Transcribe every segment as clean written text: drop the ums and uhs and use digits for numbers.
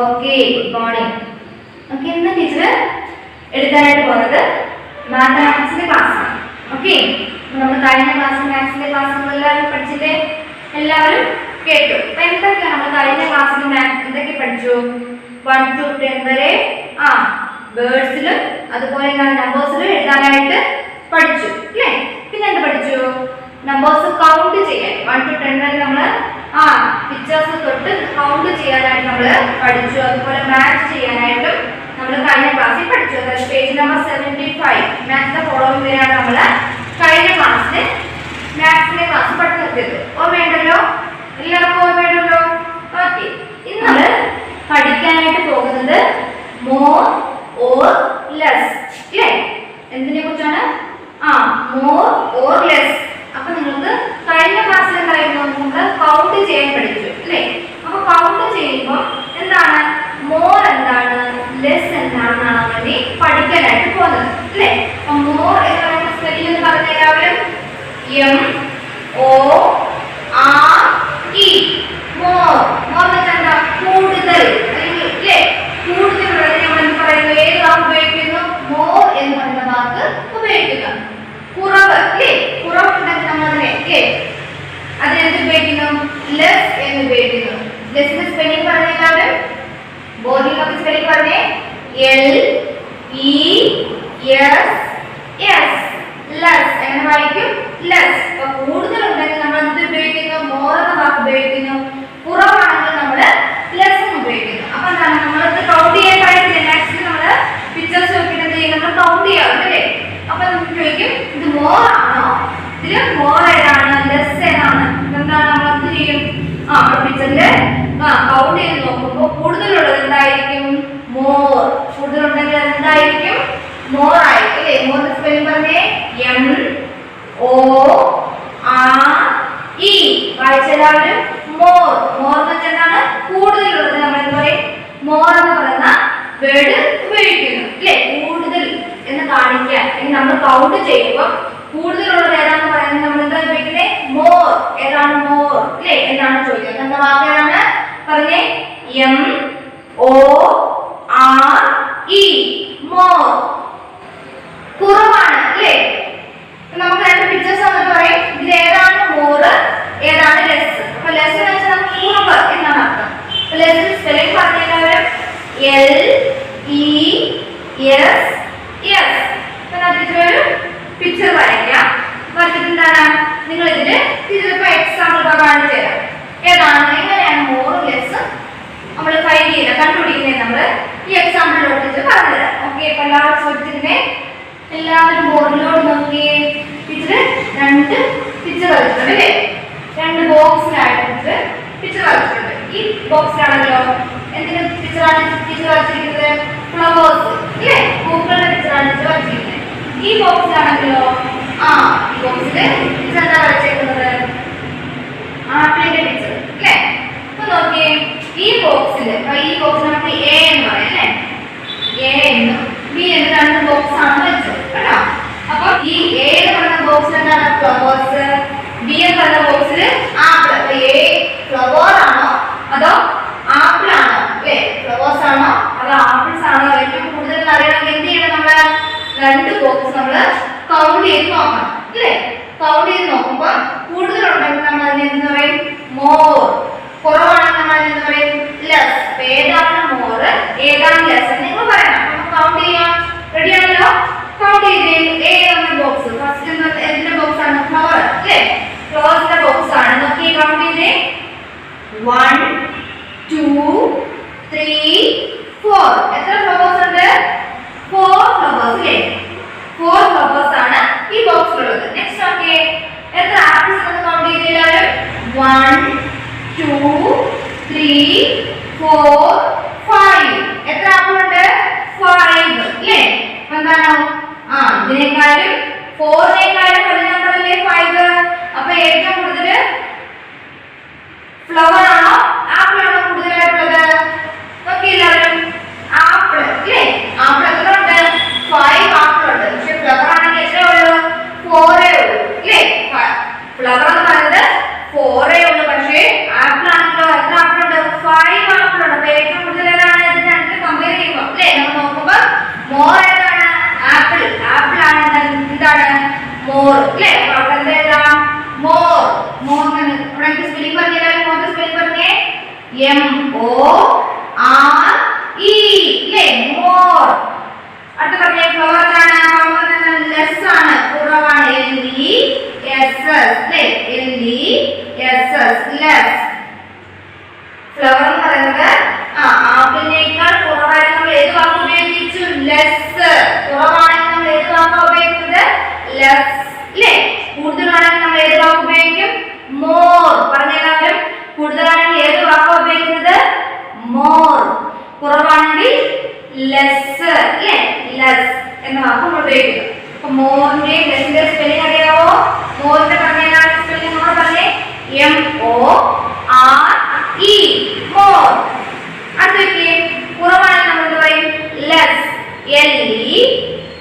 Okay, good morning. Okay, ഇന്ന് teacher എടുക്കാനായിട്ട് പോകുന്നത് മാത്തമാറ്റിക്സിന്റെ ക്ലാസ് ആണ്. ഓക്കെ, നമ്മൾ കഴിഞ്ഞ ക്ലാസ് മാത്സിന്റെ ക്ലാസ് എല്ലാവരും പഠിച്ചില്ലേ? എല്ലാവരും കേട്ടു. അപ്പൊ എന്തൊക്കെയാണ് നമ്മൾ കഴിഞ്ഞ ക്ലാസ്സിൽ മാത്സ് എന്തൊക്കെ പഠിച്ചു? 1 to 10 വരെ വേർഡ്സിലും അതുപോലെ നമ്പേഴ്സിലും എഴുതാനായിട്ട് പഠിച്ചു അല്ലേ? പിന്നെ എന്ത് പഠിച്ചു? നമ്പേഴ്സ് കൗണ്ട് ചെയ്യാൻ 1 to 10 വരെ നമ്മൾ പിക്ചേഴ്സ് തൊട്ട് കൗണ്ട് ചെയ്യാനായിട്ട് നമ്മൾ പഠിച്ചു. അതുപോലെ മാച്ച് ചെയ്യാനായിട്ടും നമ്മൾ കഴിഞ്ഞ ക്ലാസ്സിൽ പഠിച്ചു. അതായത് പേജ് നമ്പർ 75 മാത്സിന്റെ ഫോളോവിംഗ് വരെയാണ് നമ്മൾ കഴിഞ്ഞ ക്ലാസ്സിൽ മാത്സിന്റെ ക്ലാസ് പഠിച്ചു നിർത്തിയത്. ഓർമ്മയുണ്ടല്ലോ? എല്ലാവർക്കും ഓർമ്മയുണ്ടല്ലോ? ഓക്കെ, ഇന്ന് നമ്മൾ പഠിക്കാനായിട്ട് പോകുന്നത് മോർ ഓർ ലെസ് അല്ലേ? എന്തിനെ കുറിച്ചാണ്? More or less. അപ്പൊ നിങ്ങൾക്ക് കഴിഞ്ഞ ക്ലാസ്സിൽ എന്തായിരുന്നു? നമ്മൾ കൗണ്ട് ചെയ്യാൻ പഠിച്ചു അല്ലേ? അപ്പൊ കൗണ്ട് ചെയ്യുമ്പോൾ എന്താണ് മോർ എന്താണ് ലെസ് എന്താണെന്നാണ് വേണ്ടി പഠിക്കാനായിട്ട് പോകുന്നത് അല്ലേ? അപ്പൊ മോർ എന്ന് പറയുന്ന സ്പെല്ലിംഗ് എന്ന് പറഞ്ഞ എല്ലാവരും MORE. മോർ മോർ എന്ന് വെച്ചാൽ എന്താ? കൂടുതൽ അല്ലേ? കൂടുതലുള്ളത് നമ്മൾ എന്ത് പറയുന്നു? ഏത് വാക്ക് ഉപയോഗിക്കുന്നു? മോർ എന്ന് പറയുന്ന വാക്ക് ഉപയോഗിക്കുന്നു. കുറവ് അല്ലേ? കുറവുണ്ടെങ്കിൽ നമ്മൾ അതിനെ അല്ലേ അതിനെന്ത് ഉപയോഗിക്കുന്നു? ലെസ് എന്ന് ഉപയോഗിക്കുന്നു. ലെസ്സിന്റെ സ്പെല്ലിംഗ് പറഞ്ഞ എല്ലാവരും ബോർഡിലൊക്കെ സ്പെല്ലിംഗ് പറഞ്ഞേ. LESS less. എങ്ങനെ വായിക്കും? ലെസ്. അപ്പൊ കൂടുതലുണ്ടെങ്കിൽ നമ്മൾ എന്ത് ഉപയോഗിക്കുന്നു? മോർ എന്ന വാക്ക് ഉപയോഗിക്കുന്നു. കുറവാണെങ്കിൽ നമ്മൾ ലെസ് എന്ന് ഉപയോഗിക്കുന്നു. അപ്പൊ എന്താണ് നമ്മളിത് കൗണ്ട് ചെയ്യാൻ കഴിയില്ല. മാക്സിമം നമ്മൾ പിക്ചേഴ്സ് നോക്കിയിട്ട് എന്ത് ചെയ്യും? നമ്മൾ കൗണ്ട് ചെയ്യാറുണ്ട് അല്ലേ? അപ്പൊ നമുക്ക് ചോദിക്കും ഇത് മോർ ആണോ? ഇതില് മോർ ഏതാണ്? ലെസ് ഏതാണ്? എന്താണ് നമ്മൾ എന്ത് ചെയ്യും? പിക്ചറില് കൗണ്ട് ചെയ്ത് നോക്കുമ്പോൾ കൂടുതലുള്ളത് എന്തായിരിക്കും? മോർ. കൂടുതലുണ്ടെങ്കിൽ എന്തായിരിക്കും? മോർ ആയിരിക്കും അല്ലേ? മോറിന്റെ സ്പെല്ലിംഗ് പറഞ്ഞേ. MORE. വായിച്ചെല്ലാവരും മോർ. മോർ എന്ന് വെച്ചാൽ എന്താണ്? കൂടുതലുള്ളത് നമ്മൾ എന്താ പറയും? മോർ എന്ന് പറയുന്ന വേർഡ് ഉപയോഗിക്കുന്നു അല്ലേ? കൂടുതൽ എന്ന് കാണിക്കാൻ നമ്മൾ കൗണ്ട് ചെയ്യുമ്പോൾ കൂടുതലുള്ളത് ഏതാണെന്ന് പറയുന്നത് നമ്മൾ എന്താ ഉപയോഗിക്കുന്നത്? മോർ. ഏതാണ് മോർ അല്ലേ? എന്താണ് ചോദിക്കുന്നത്? എന്ന വാക്ക് ഏതാണ്? പറഞ്ഞേ. MORE. മോർ. കുറവാണ് അല്ലേ? നമുക്ക് രണ്ട് പിക്ചേഴ്സ് വന്നിട്ട് പറയും ഇതിൽ ഏതാണ് മോർ ഏതാണ് ലെസ്. അപ്പൊ ലെസ് എന്ന് വെച്ചാൽ കുറവ് എന്നാണ് അർത്ഥം. അപ്പൊ ലെസ് സ്പെല്ലിംഗ് പറഞ്ഞാലും LESS. ഒരു പിക്ചർ വരയ്ക്കാം. വരച്ചിട്ട് എന്താണ് നിങ്ങൾ ഇതില് ഇതിലിപ്പോ എക്സാമ്പിൾ കാണിച്ചു തരാം. ഏതാണ് എങ്ങനെയാണ് മോർ ലെസ് നമ്മൾ ഫൈൻഡ് ചെയ്യുന്നത് കണ്ടുപിടിക്കുന്നത് നമ്മൾ ഈ എക്സാമ്പിളിലോട്ട് പറഞ്ഞു തരാം. ഓക്കെ, അപ്പൊ എല്ലാവരും ശ്രദ്ധിച്ചിരുന്നേ. എല്ലാവരും ബോർഡിലോട്ട് നോക്കിയേ. ടീച്ചർ രണ്ട് പിക്ചർ വരച്ചിട്ടുണ്ട് അല്ലേ? രണ്ട് ബോക്സിലായിട്ട് പിക്ചർ വരച്ചിട്ടുണ്ട്. ഈ ബോക്സിലാണല്ലോ എന്തിന് പിക്ചറാണ് ടീച്ചർ വരച്ചിരിക്കുന്നത്? ഫ്ലവേഴ്സ് അല്ലേ? പൂക്കളുടെ പിക്ചറാണ് ടീച്ചർ വരച്ചിരിക്കുന്നത്. ഈ ബോക്സിലാണെങ്കിലോ ഈ ബോക്സില് ടീച്ചർ എന്താ വരച്ചേക്കുന്നത്? ആപ്പിളിന്റെ പിക്ചർ അല്ലേ? അപ്പൊ നോക്കിയേ ഈ ബോക്സില് നമുക്ക് A എന്ന് പറയാം അല്ലേ? A എന്നും B എന്ന് രണ്ട് ബോക്സ് ആണ് വെച്ചത് കേട്ടോ. അപ്പൊ ഈ A എന്ന് പറയുന്ന ബോക്സിൽ എന്താണ്? ഫ്ലവേഴ്സ്. B എന്ന് പറയുന്ന ബോക്സിൽ ആപ്പിൾ. അപ്പൊ A ഫ്ലവർ ആണോ അതോ ആപ്പിൾ ആണോ അല്ലേ? ഫ്ലവേഴ്സ് ആണോ അതോ ആപ്പിൾസ് ആണോ ഏറ്റവും കൂടുതൽ അറിയണമെങ്കിൽ എന്ത് ചെയ്യണം? നമ്മള് രണ്ട് ബോക്സ് നമ്മള് കൗണ്ട് ചെയ്ത് നോക്കണം അല്ലേ? കൗണ്ട് ചെയ്ത് നോക്കുമ്പോ കൂടുതലുണ്ടെങ്കിൽ നമ്മൾ അതിനെ എന്ത് പറയും? മോർ. കുറവാണെങ്കിൽ നമ്മൾ അതിനെ എന്ത് പറയും? ലെസ്. അപ്പൊ ഏതാണ് മോർ ഏതാണ് ലെസ് എന്ന് നിങ്ങൾ പറയണം. കൗണ്ട് ചെയ്യാം. റെഡി ആണല്ലോ? കൗണ്ട് ചെയ്തേ. A എന്ന ബോക്സ് ഫസ്റ്റ് എന്തിന്റെ ബോക്സ് ആണ്? ഫ്ലവർ അല്ലേ? ഫ്ലവേഴ്സിന്റെ ബോക്സ് ആണ്. നോക്കി കൗണ്ട് ചെയ്തേ. 1 2 3 4. എത്ര ഫ്ലവേഴ്സ് ഉണ്ട്? 4 ഫ്ലവേഴ്സ് അല്ലേ? 4 ഫ്ലവേഴ്സ് ആണ് ഈ ബോക്സിലുള്ളത്. നെക്സ്റ്റ് ഓക്കെ, എത്ര ആപ്പിൾസ് എന്ന് കൗണ്ട് ചെയ്തേലും? 1 2 3 4 5. എത്ര ആപ്പിൾ ഉണ്ട്? 5 അല്ലേ? എന്താണ് ഇതിനേക്കാളും 4നേക്കാളും വലിയ നമ്പർ അല്ലേ 5? അപ്പൊ ഏറ്റവും കൂടുതൽ ഫ്ലവർ ആണോ ആപ്പിൾ ആണോ കൂടുതലായിട്ടുള്ളത്? നോക്കി എല്ലാവരും ആപ്പിൾ അല്ലേ? ആപ്പിൾ എത്ര ഉണ്ട്? 5 ആപ്പിൾ ഉണ്ട്. പക്ഷെ ഫ്ലവർ ആണെങ്കിൽ എത്ര ഉള്ളൂ? 4 ഉള്ളൂ അല്ലേ? ഫ്ലവർ എന്ന് പറയുന്നത് 4 ഉള്ളൂ. പക്ഷേ ആപ്പിൾ ആണെങ്കിലോ എത്ര ആപ്പിൾ ഉണ്ട്? 5 ആപ്പിൾ ഉണ്ട്. അപ്പൊ ഏറ്റവും കൂടുതൽ MORE അല്ലേ മോർ. അടുത്ത പറഞ്ഞ ഫ്ലവർ ആണ് ലെസ് ആണ് കുറവാണ് LESS അല്ലേ LESS ലെസ്. ഫ്ലവർ എന്ന് പറയുന്നത് ആപ്പിളിനേക്കാൾ കുറവാണെങ്കിൽ നമ്മൾ ഏത് വാക്ക് ഉപയോഗിച്ചു ലെസ്. കുറവാണെങ്കിൽ നമ്മൾ ഏത് വാക്കാണ് ഉപയോഗിക്കുന്നത് ലെസ് അല്ലേ. കൂടുതലാണെങ്കിൽ നമ്മൾ ഏത് വാക്ക് ഉപയോഗിക്കും മോർ. പറഞ്ഞെല്ലാവരും കൂടുതലാണെങ്കിൽ ഏത് വാക്കാണ് ഉപയോഗിക്കുന്നത് മോർ. കുറവാണെങ്കിൽ ലെസ് അല്ലേ ലെസ് എന്ന വാക്ക് നമ്മൾ ഉപയോഗിക്കുന്നു. അപ്പൊ മോറിന്റെ ലെസിന്റെ സ്പെല്ലിംഗ് അറിയാവോ? മോറിന്റെ പറഞ്ഞ സ്പെല്ലിംഗ് നമ്മൾ പറഞ്ഞേ MORE മോർ. അടുത്തേക്ക് കുറവാണെങ്കിൽ നമ്മൾ എന്ത് പറയും ലെസ്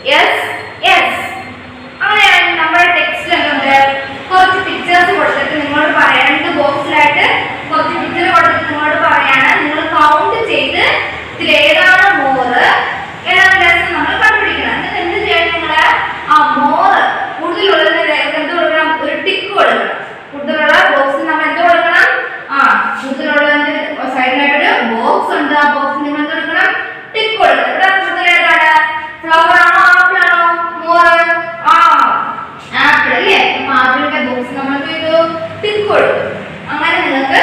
LESS. അങ്ങനെയാണെങ്കിൽ നമ്മുടെ ടെക്സ്റ്റിൽ എന്തുണ്ട് കുറച്ച് പിക്ചേഴ്സ് കൊടുത്തിട്ട് നിങ്ങളോട് പറയാം. 2 ബോക്സിലായിട്ട് കുറച്ച് പിക്ചർ കൊടുത്തിട്ട് നിങ്ങളോട് പറയാണ് നിങ്ങൾ കൗണ്ട് ചെയ്ത് ഇതിൽ ഏതാണ് മോറ് ഏതാണ് ലെസ് നമ്മൾ കണ്ടുപിടിക്കണം. എന്നിട്ട് എന്ത് ചെയ്യണം നിങ്ങള് മോറ് കൂടുതലുള്ളതിന് എന്ത് കൊടുക്കണം ഒരു ടിക്ക് കൊടുക്കണം. കൂടുതലുള്ള ബോക്സിൽ നമ്മൾ എന്ത് കൊടുക്കണം കൂടുതലുള്ളതിന്റെ സൈഡിലായിട്ടൊരു ബോക്സ് ഉണ്ട്. ആ ബോക്സിൽ നിങ്ങൾ എന്ത് കൊടുക്കണം ടിക്ക് കൊടുക്കണം. ഇവിടെ കൂടുതൽ ഏതാണ് ഫ്ലവർ ആണോ ആപ്പിൾ ആണോ മോറ് ആപ്പിൾ അല്ലേ. അപ്പൊ ആപ്പിളിന്റെ ബോക്സ് നമ്മൾ ചെയ്തു ടിക്ക് കൊടുത്തു. അങ്ങനെ നിങ്ങൾക്ക്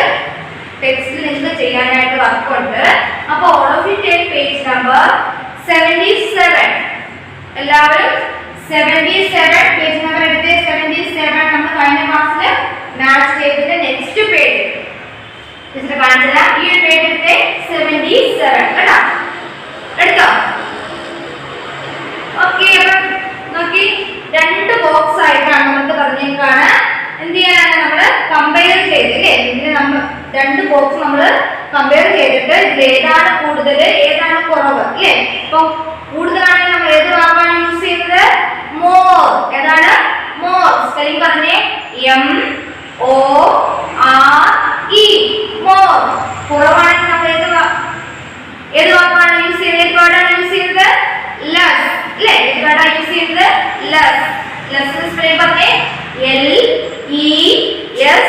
ടെക്സ്റ്റിൽ നിങ്ങൾക്ക് ചെയ്യാനായിട്ട് വർക്ക് ഉണ്ട്. അപ്പൊ all of you take page number 77. എല്ലാവരും 77 പേജ് നമ്പർ എടുത്തേ. 77 നമ്മൾ കഴിഞ്ഞ ക്ലാസ്സിൽ മാച്ച് ചെയ്തതിന്റെ നെക്സ്റ്റ് പേജ് ടീച്ചർ കാണിച്ചത് ഈ ഒരു പേജ് എടുത്തേ 77 കേട്ടോ. എടുത്തോ? ഓക്കെ. അപ്പം നോക്കി 2 ബോക്സ് ആയിട്ടാണ് നമുക്ക് പറഞ്ഞേക്കാണ് എന്ത് ചെയ്യാനാണ് നമ്മൾ കമ്പയർ ചെയ്ത് അല്ലേ. ഇതിന് നമ്മൾ 2 ബോക്സ് നമ്മൾ കമ്പയർ ചെയ്തിട്ട് ഇതിൽ ഏതാണ് കൂടുതൽ ഏതാണ് കുറവ് അല്ലേ. ഇപ്പൊ കൂടുതലാണെങ്കിൽ നമ്മൾ ഏത് വാക്കാണ് യൂസ് ചെയ്യുന്നത് മോർ. ഏതാണ് മോർ. സ്പെല്ലിംഗ് പറഞ്ഞേ MORE മോർ. കുറവാണെങ്കിൽ നമ്മൾ ഏത് വാക്കാണ് യൂസ് ചെയ്യുന്നത് ഏത് വേർഡാണ് യൂസ് ചെയ്യുന്നത് ലെസ് അല്ലേ. ഏത് വേർഡാണ് യൂസ് ചെയ്യുന്നത് ലെസ്. ലെസ് സ്പെല്ലിംഗ് പറഞ്ഞേ LESS.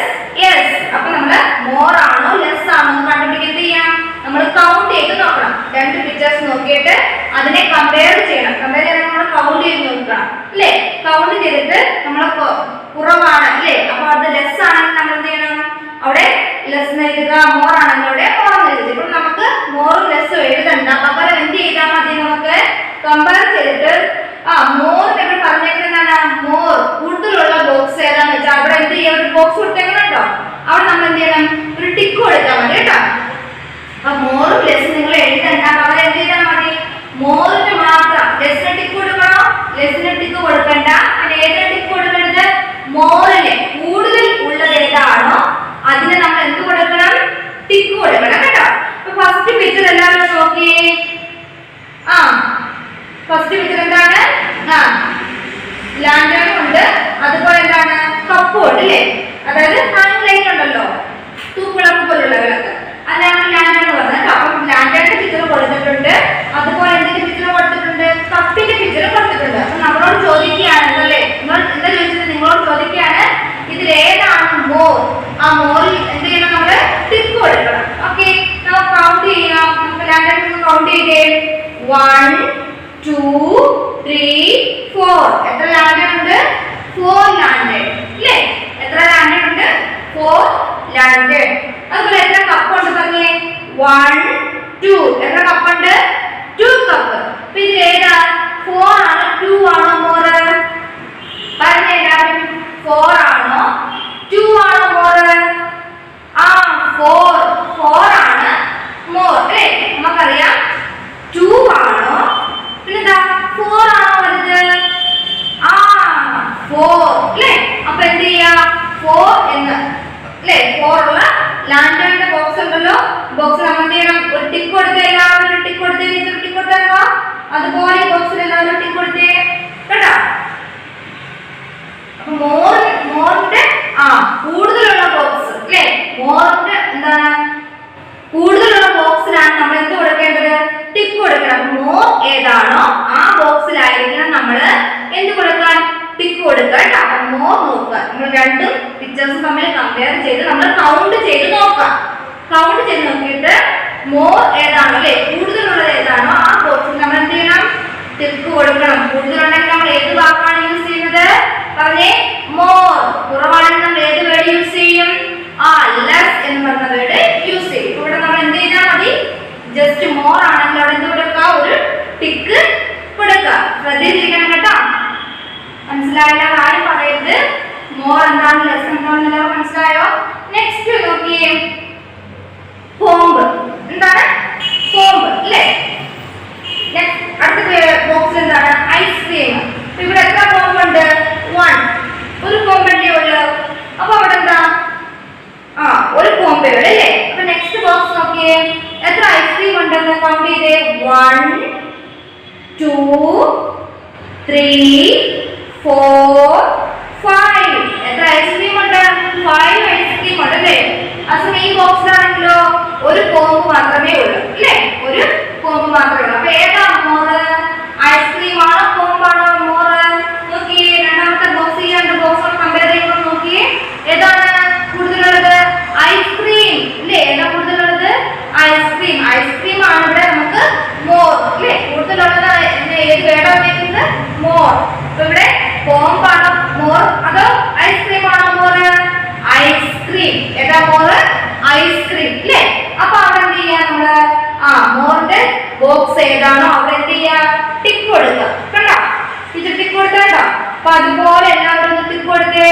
അപ്പൊ നമ്മള് മോർ ആണോ ലെസ് ആണോ എന്ന് കണ്ടുപിടിക്കാൻ എന്ത് ചെയ്യാം നമ്മൾ കൗണ്ട് ചെയ്ത് നോക്കണം. 2 പിക്ചേഴ്സ് നോക്കിയിട്ട് അതിനെ കമ്പയർ ചെയ്യണം. കമ്പയർ ചെയ്യാൻ നമ്മൾ കൗണ്ട് ചെയ്ത് നോക്കണം അല്ലേ. കൗണ്ട് ചെയ്തിട്ട് നമ്മൾ കുറവാണ് അല്ലേ. അപ്പൊ അത് ലെസ് ആണെങ്കിൽ നമ്മൾ എന്ത് ചെയ്യണം അവിടെ ലെസ് എഴുതുക. മോർ ആണെങ്കിൽ അവിടെ മോർ എഴുതുക. ഇപ്പോൾ നമുക്ക് മോറും ലെസ്സും എഴുതണ്ട. പകരം എന്ത് ചെയ്താൽ മതി നമുക്ക് കമ്പയർ ചെയ്തിട്ട് മോർ നമ്മൾ പറഞ്ഞേക്കുന്നതാണ് മോർ കൂടുതലുള്ള ബോക്സ് ഏതാന്ന് വെച്ചാൽ അവിടെ എന്ത് ചെയ്യാം ഒരു ബോക്സ് കൊടുത്തേക്കണോ അവിടെ നമ്മൾ എന്ത് ചെയ്യണം ഒരു ടിക്ക് കൊടുത്താൽ മതി കേട്ടോ. അപ്പൊ മോറും ലെസ് നിങ്ങൾ എഴുതണ്ട. പകരം എന്ത് ചെയ്താൽ മതി മോറിന് മാത്രം ലെസ്സിന് ടിക്ക് കൊടുക്കണോ ലെസ്സിന് ടിക്ക് കൊടുക്കണ്ട. പിന്നെ ഏതിന് ടിക്ക് കൊടുക്കേണ്ടത് മോറിന് കൂടുതൽ ഉള്ളത് ഏതാണോ അതിന് നമ്മൾ എന്ത് കൊടുക്കണം ടിക്ക് കൊടുക്കണം കേട്ടോ. അപ്പൊ ഫസ്റ്റ് പിക്ചർ എല്ലാവരും നോക്കിയേ. ഫസ്റ്റ് പിക്ചർ എന്താണ് ലാൻഡേണും ഉണ്ട് അതുപോലെ എന്താണ് കപ്പും ഉണ്ട് അല്ലേ. അതായത് ഹാങ് ലൈറ്റ് ഉണ്ടല്ലോ തൂക്കുളക്ക് പോലുള്ള വിളക്ക് അതാണ് ലാൻഡേൺ എന്ന് പറഞ്ഞത്. അപ്പം ലാൻഡേണിന്റെ പിക്ചർ കൊടുത്തിട്ടുണ്ട്. അതുപോലെ എന്തിന്റെ പിക്ചർ കൊടുത്തിട്ടുണ്ട് കപ്പിന്റെ പിക്ചർ കൊടുത്തിട്ടുണ്ട്. അപ്പൊ നമ്മളോട് ചോദിക്കുകയാണ് അല്ലേ എന്താ ചോദിച്ചത് നിങ്ങളോട് ചോദിക്കുകയാണ് ഇതിൽ ഏതാണ് മോർ. ആ മോറിൽ എന്ത് ചെയ്യണം നമ്മള് ടിക്ക് കൊടുക്കണം. ഓക്കെ നമുക്ക് കൗണ്ട് ചെയ്യാം. നമുക്ക് ലാൻഡേൺ കൗണ്ട് ചെയ്തേ 1 2 3 4. എത്ര ലാൻഡേൺ ഉണ്ട് 4 ലാൻഡേൺ അല്ലേ. എത്ര ലാൻഡേൺ ഉണ്ട് 4 ലാൻഡേൺ. അതുപോലെ എത്ര കപ്പ് ഉണ്ട് പറഞ്ഞേ 1 2. എത്ര കപ്പുണ്ട് 2 കപ്പ്. അപ്പൊ ഇതിൽ ഏതാ 4 ആണോ 2 ആണോ മോറ് പറഞ്ഞ എല്ലാവരും 4 ആണോ 2 ആണോ മോറ് 4 ആണ് മോർ അല്ലേ. നമുക്കറിയാം 2 ആണോ പിന്നെന്താ 4 ആണോ വലുത് 4 അല്ലേ. അപ്പൊ എന്ത് ചെയ്യാ 4 എന്ന് അല്ലേ 4 ഉള്ള ലാൻഡേണിന്റെ ബോക്സ് ഉണ്ടല്ലോ ബോക്സിൽ നമ്മൾ എന്ത് ചെയ്യണം ഒരു ടിക്ക് കൊടുത്തേ. എല്ലാവരും ഒരു ടിക്ക് കൊടുത്തേ. ടിക്ക് കൊടുത്തോ അതുപോലെ ബോക്സിൽ എല്ലാവരും ടിക്ക് കൊടുത്തേ കേട്ടോ. അപ്പൊ മോറിന്റെ കൂടുതലുള്ള ബോക്സ് അല്ലേ മോറിന്റെ എന്താണ് കൂടുതലുള്ള ബോക്സിലാണ് നമ്മൾ എന്ത് കൊടുക്കേണ്ടത് ടിക്ക് കൊടുക്കണം. മോർ ഏതാണോ ആ ബോക്സിലായിരിക്കണം നമ്മൾ എന്ത് കൊടുക്കാൻ ടിക്ക് കൊടുക്കുക കേട്ടോ. മോർ നോക്കുക. നമ്മൾ 2 പിക്ചേഴ്സും തമ്മിൽ കമ്പയർ ചെയ്ത് നമ്മൾ കൗണ്ട് ചെയ്ത് നോക്കാം. കൗണ്ട് ചെയ്ത് നോക്കിയിട്ട് കൂടുതലുണ്ടെങ്കിൽ നമ്മൾ ഏത് വാക്കാണ് യൂസ് ചെയ്യുന്നത്? പറഞ്ഞേ, മോർ. കുറവാണെങ്കിൽ നമ്മൾ ഏത് വേർഡ് യൂസ് ചെയ്യും? ലെസ് എന്ന് പറഞ്ഞ വേർഡ് യൂസ് ചെയ്യും. ഇവിടെ നമ്മൾ എന്ത് ചെയ്താൽ മതി? ജസ്റ്റ് മോർ ആണെങ്കിൽ അവിടെ എന്ത് കൊടുക്കുക? ഒരു ടിക്ക് കൊടുക്കുക. ശ്രദ്ധിച്ചിരിക്കണം കേട്ടോ. മനസ്സിലായില്ല? ആരും പറയരുത് മോർ എന്താണ് ലെസ് എന്താണെന്ന് മനസ്സിലായോ? നെക്സ്റ്റ് നോക്കിയേ, കോമ്പ്. എന്താണ് കോമ്പ് അല്ലേ? അടുത്ത ബോക്സ് എന്താണ്? ഐസ്ക്രീം. ഇവിടെ എത്ര കോമ്പ് ഉണ്ട്? 1. ഒരു കോമ്പല്ലേ ഉള്ളു. അപ്പൊ അവിടെ എന്താ? ഒരു കോമ്പേ ഉള്ളു അല്ലേ? അപ്പൊ നെക്സ്റ്റ് ബോക്സ് നോക്കിയേ, എത്ര ഐസ്ക്രീം ഉണ്ടെന്ന് കൗണ്ട് ചെയ്തേ. 1 2 3 4 5. എത്ര ഐസ്ക്രീം ഉണ്ട്? 5 ഐസ്ക്രീം ഉണ്ട് അല്ലേ? അതേസമയം ഈ ബോക്സിലാണെങ്കിലോ ഒരു കോമ്പ് മാത്രമേ ഉള്ളൂ അല്ലേ? ഒരു കോമ്പ് മാത്രമേ ഉള്ളൂ. അപ്പൊ ഏതാണ് മോറ്? ഐസ്ക്രീം ആണോ കോമ്പാണോ മോറ്? നോക്കിയേ, രണ്ടാമത്തെ ബോക്സ് ഈ രണ്ട് ബോക്സ് കമ്പയർ ചെയ്യുമ്പോൾ നോക്കിയേ, ഏതാണ് കൂടുതലുള്ളത്? ഐസ്ക്രീം അല്ലേ? ഏതാ കൂടുതലുള്ളത്? ഐസ്ക്രീം. ഐസ്ക്രീം ആണ് ഇവിടെ നമുക്ക് മോർ അല്ലേ? കൂടുതലുള്ളത് ഏത് വേർഡാ ഉപയോഗിക്കുന്നത്? മോർ. അപ്പൊ ഇവിടെ കോമ്പാണോ മോർ അതോ ഐസ്ക്രീം ആണോ മോറ്? ഐസ്ക്രീം. ഏതാ മോറ്? ഐസ്ക്രീം അല്ലേ? അപ്പൊ അവിടെ എന്ത് ചെയ്യാ നമ്മള്? മോറിന്റെ ബോക്സ് ഏതാണോ അവിടെ എന്ത് ചെയ്യാ? ടിക്ക് കൊടുക്കുക. കണ്ടോ? ടീച്ചർ ടിക്ക് കൊടുത്തോ? അപ്പൊ അതുപോലെ എല്ലാവരും ഒന്ന് ടിക്ക് കൊടുത്തേ.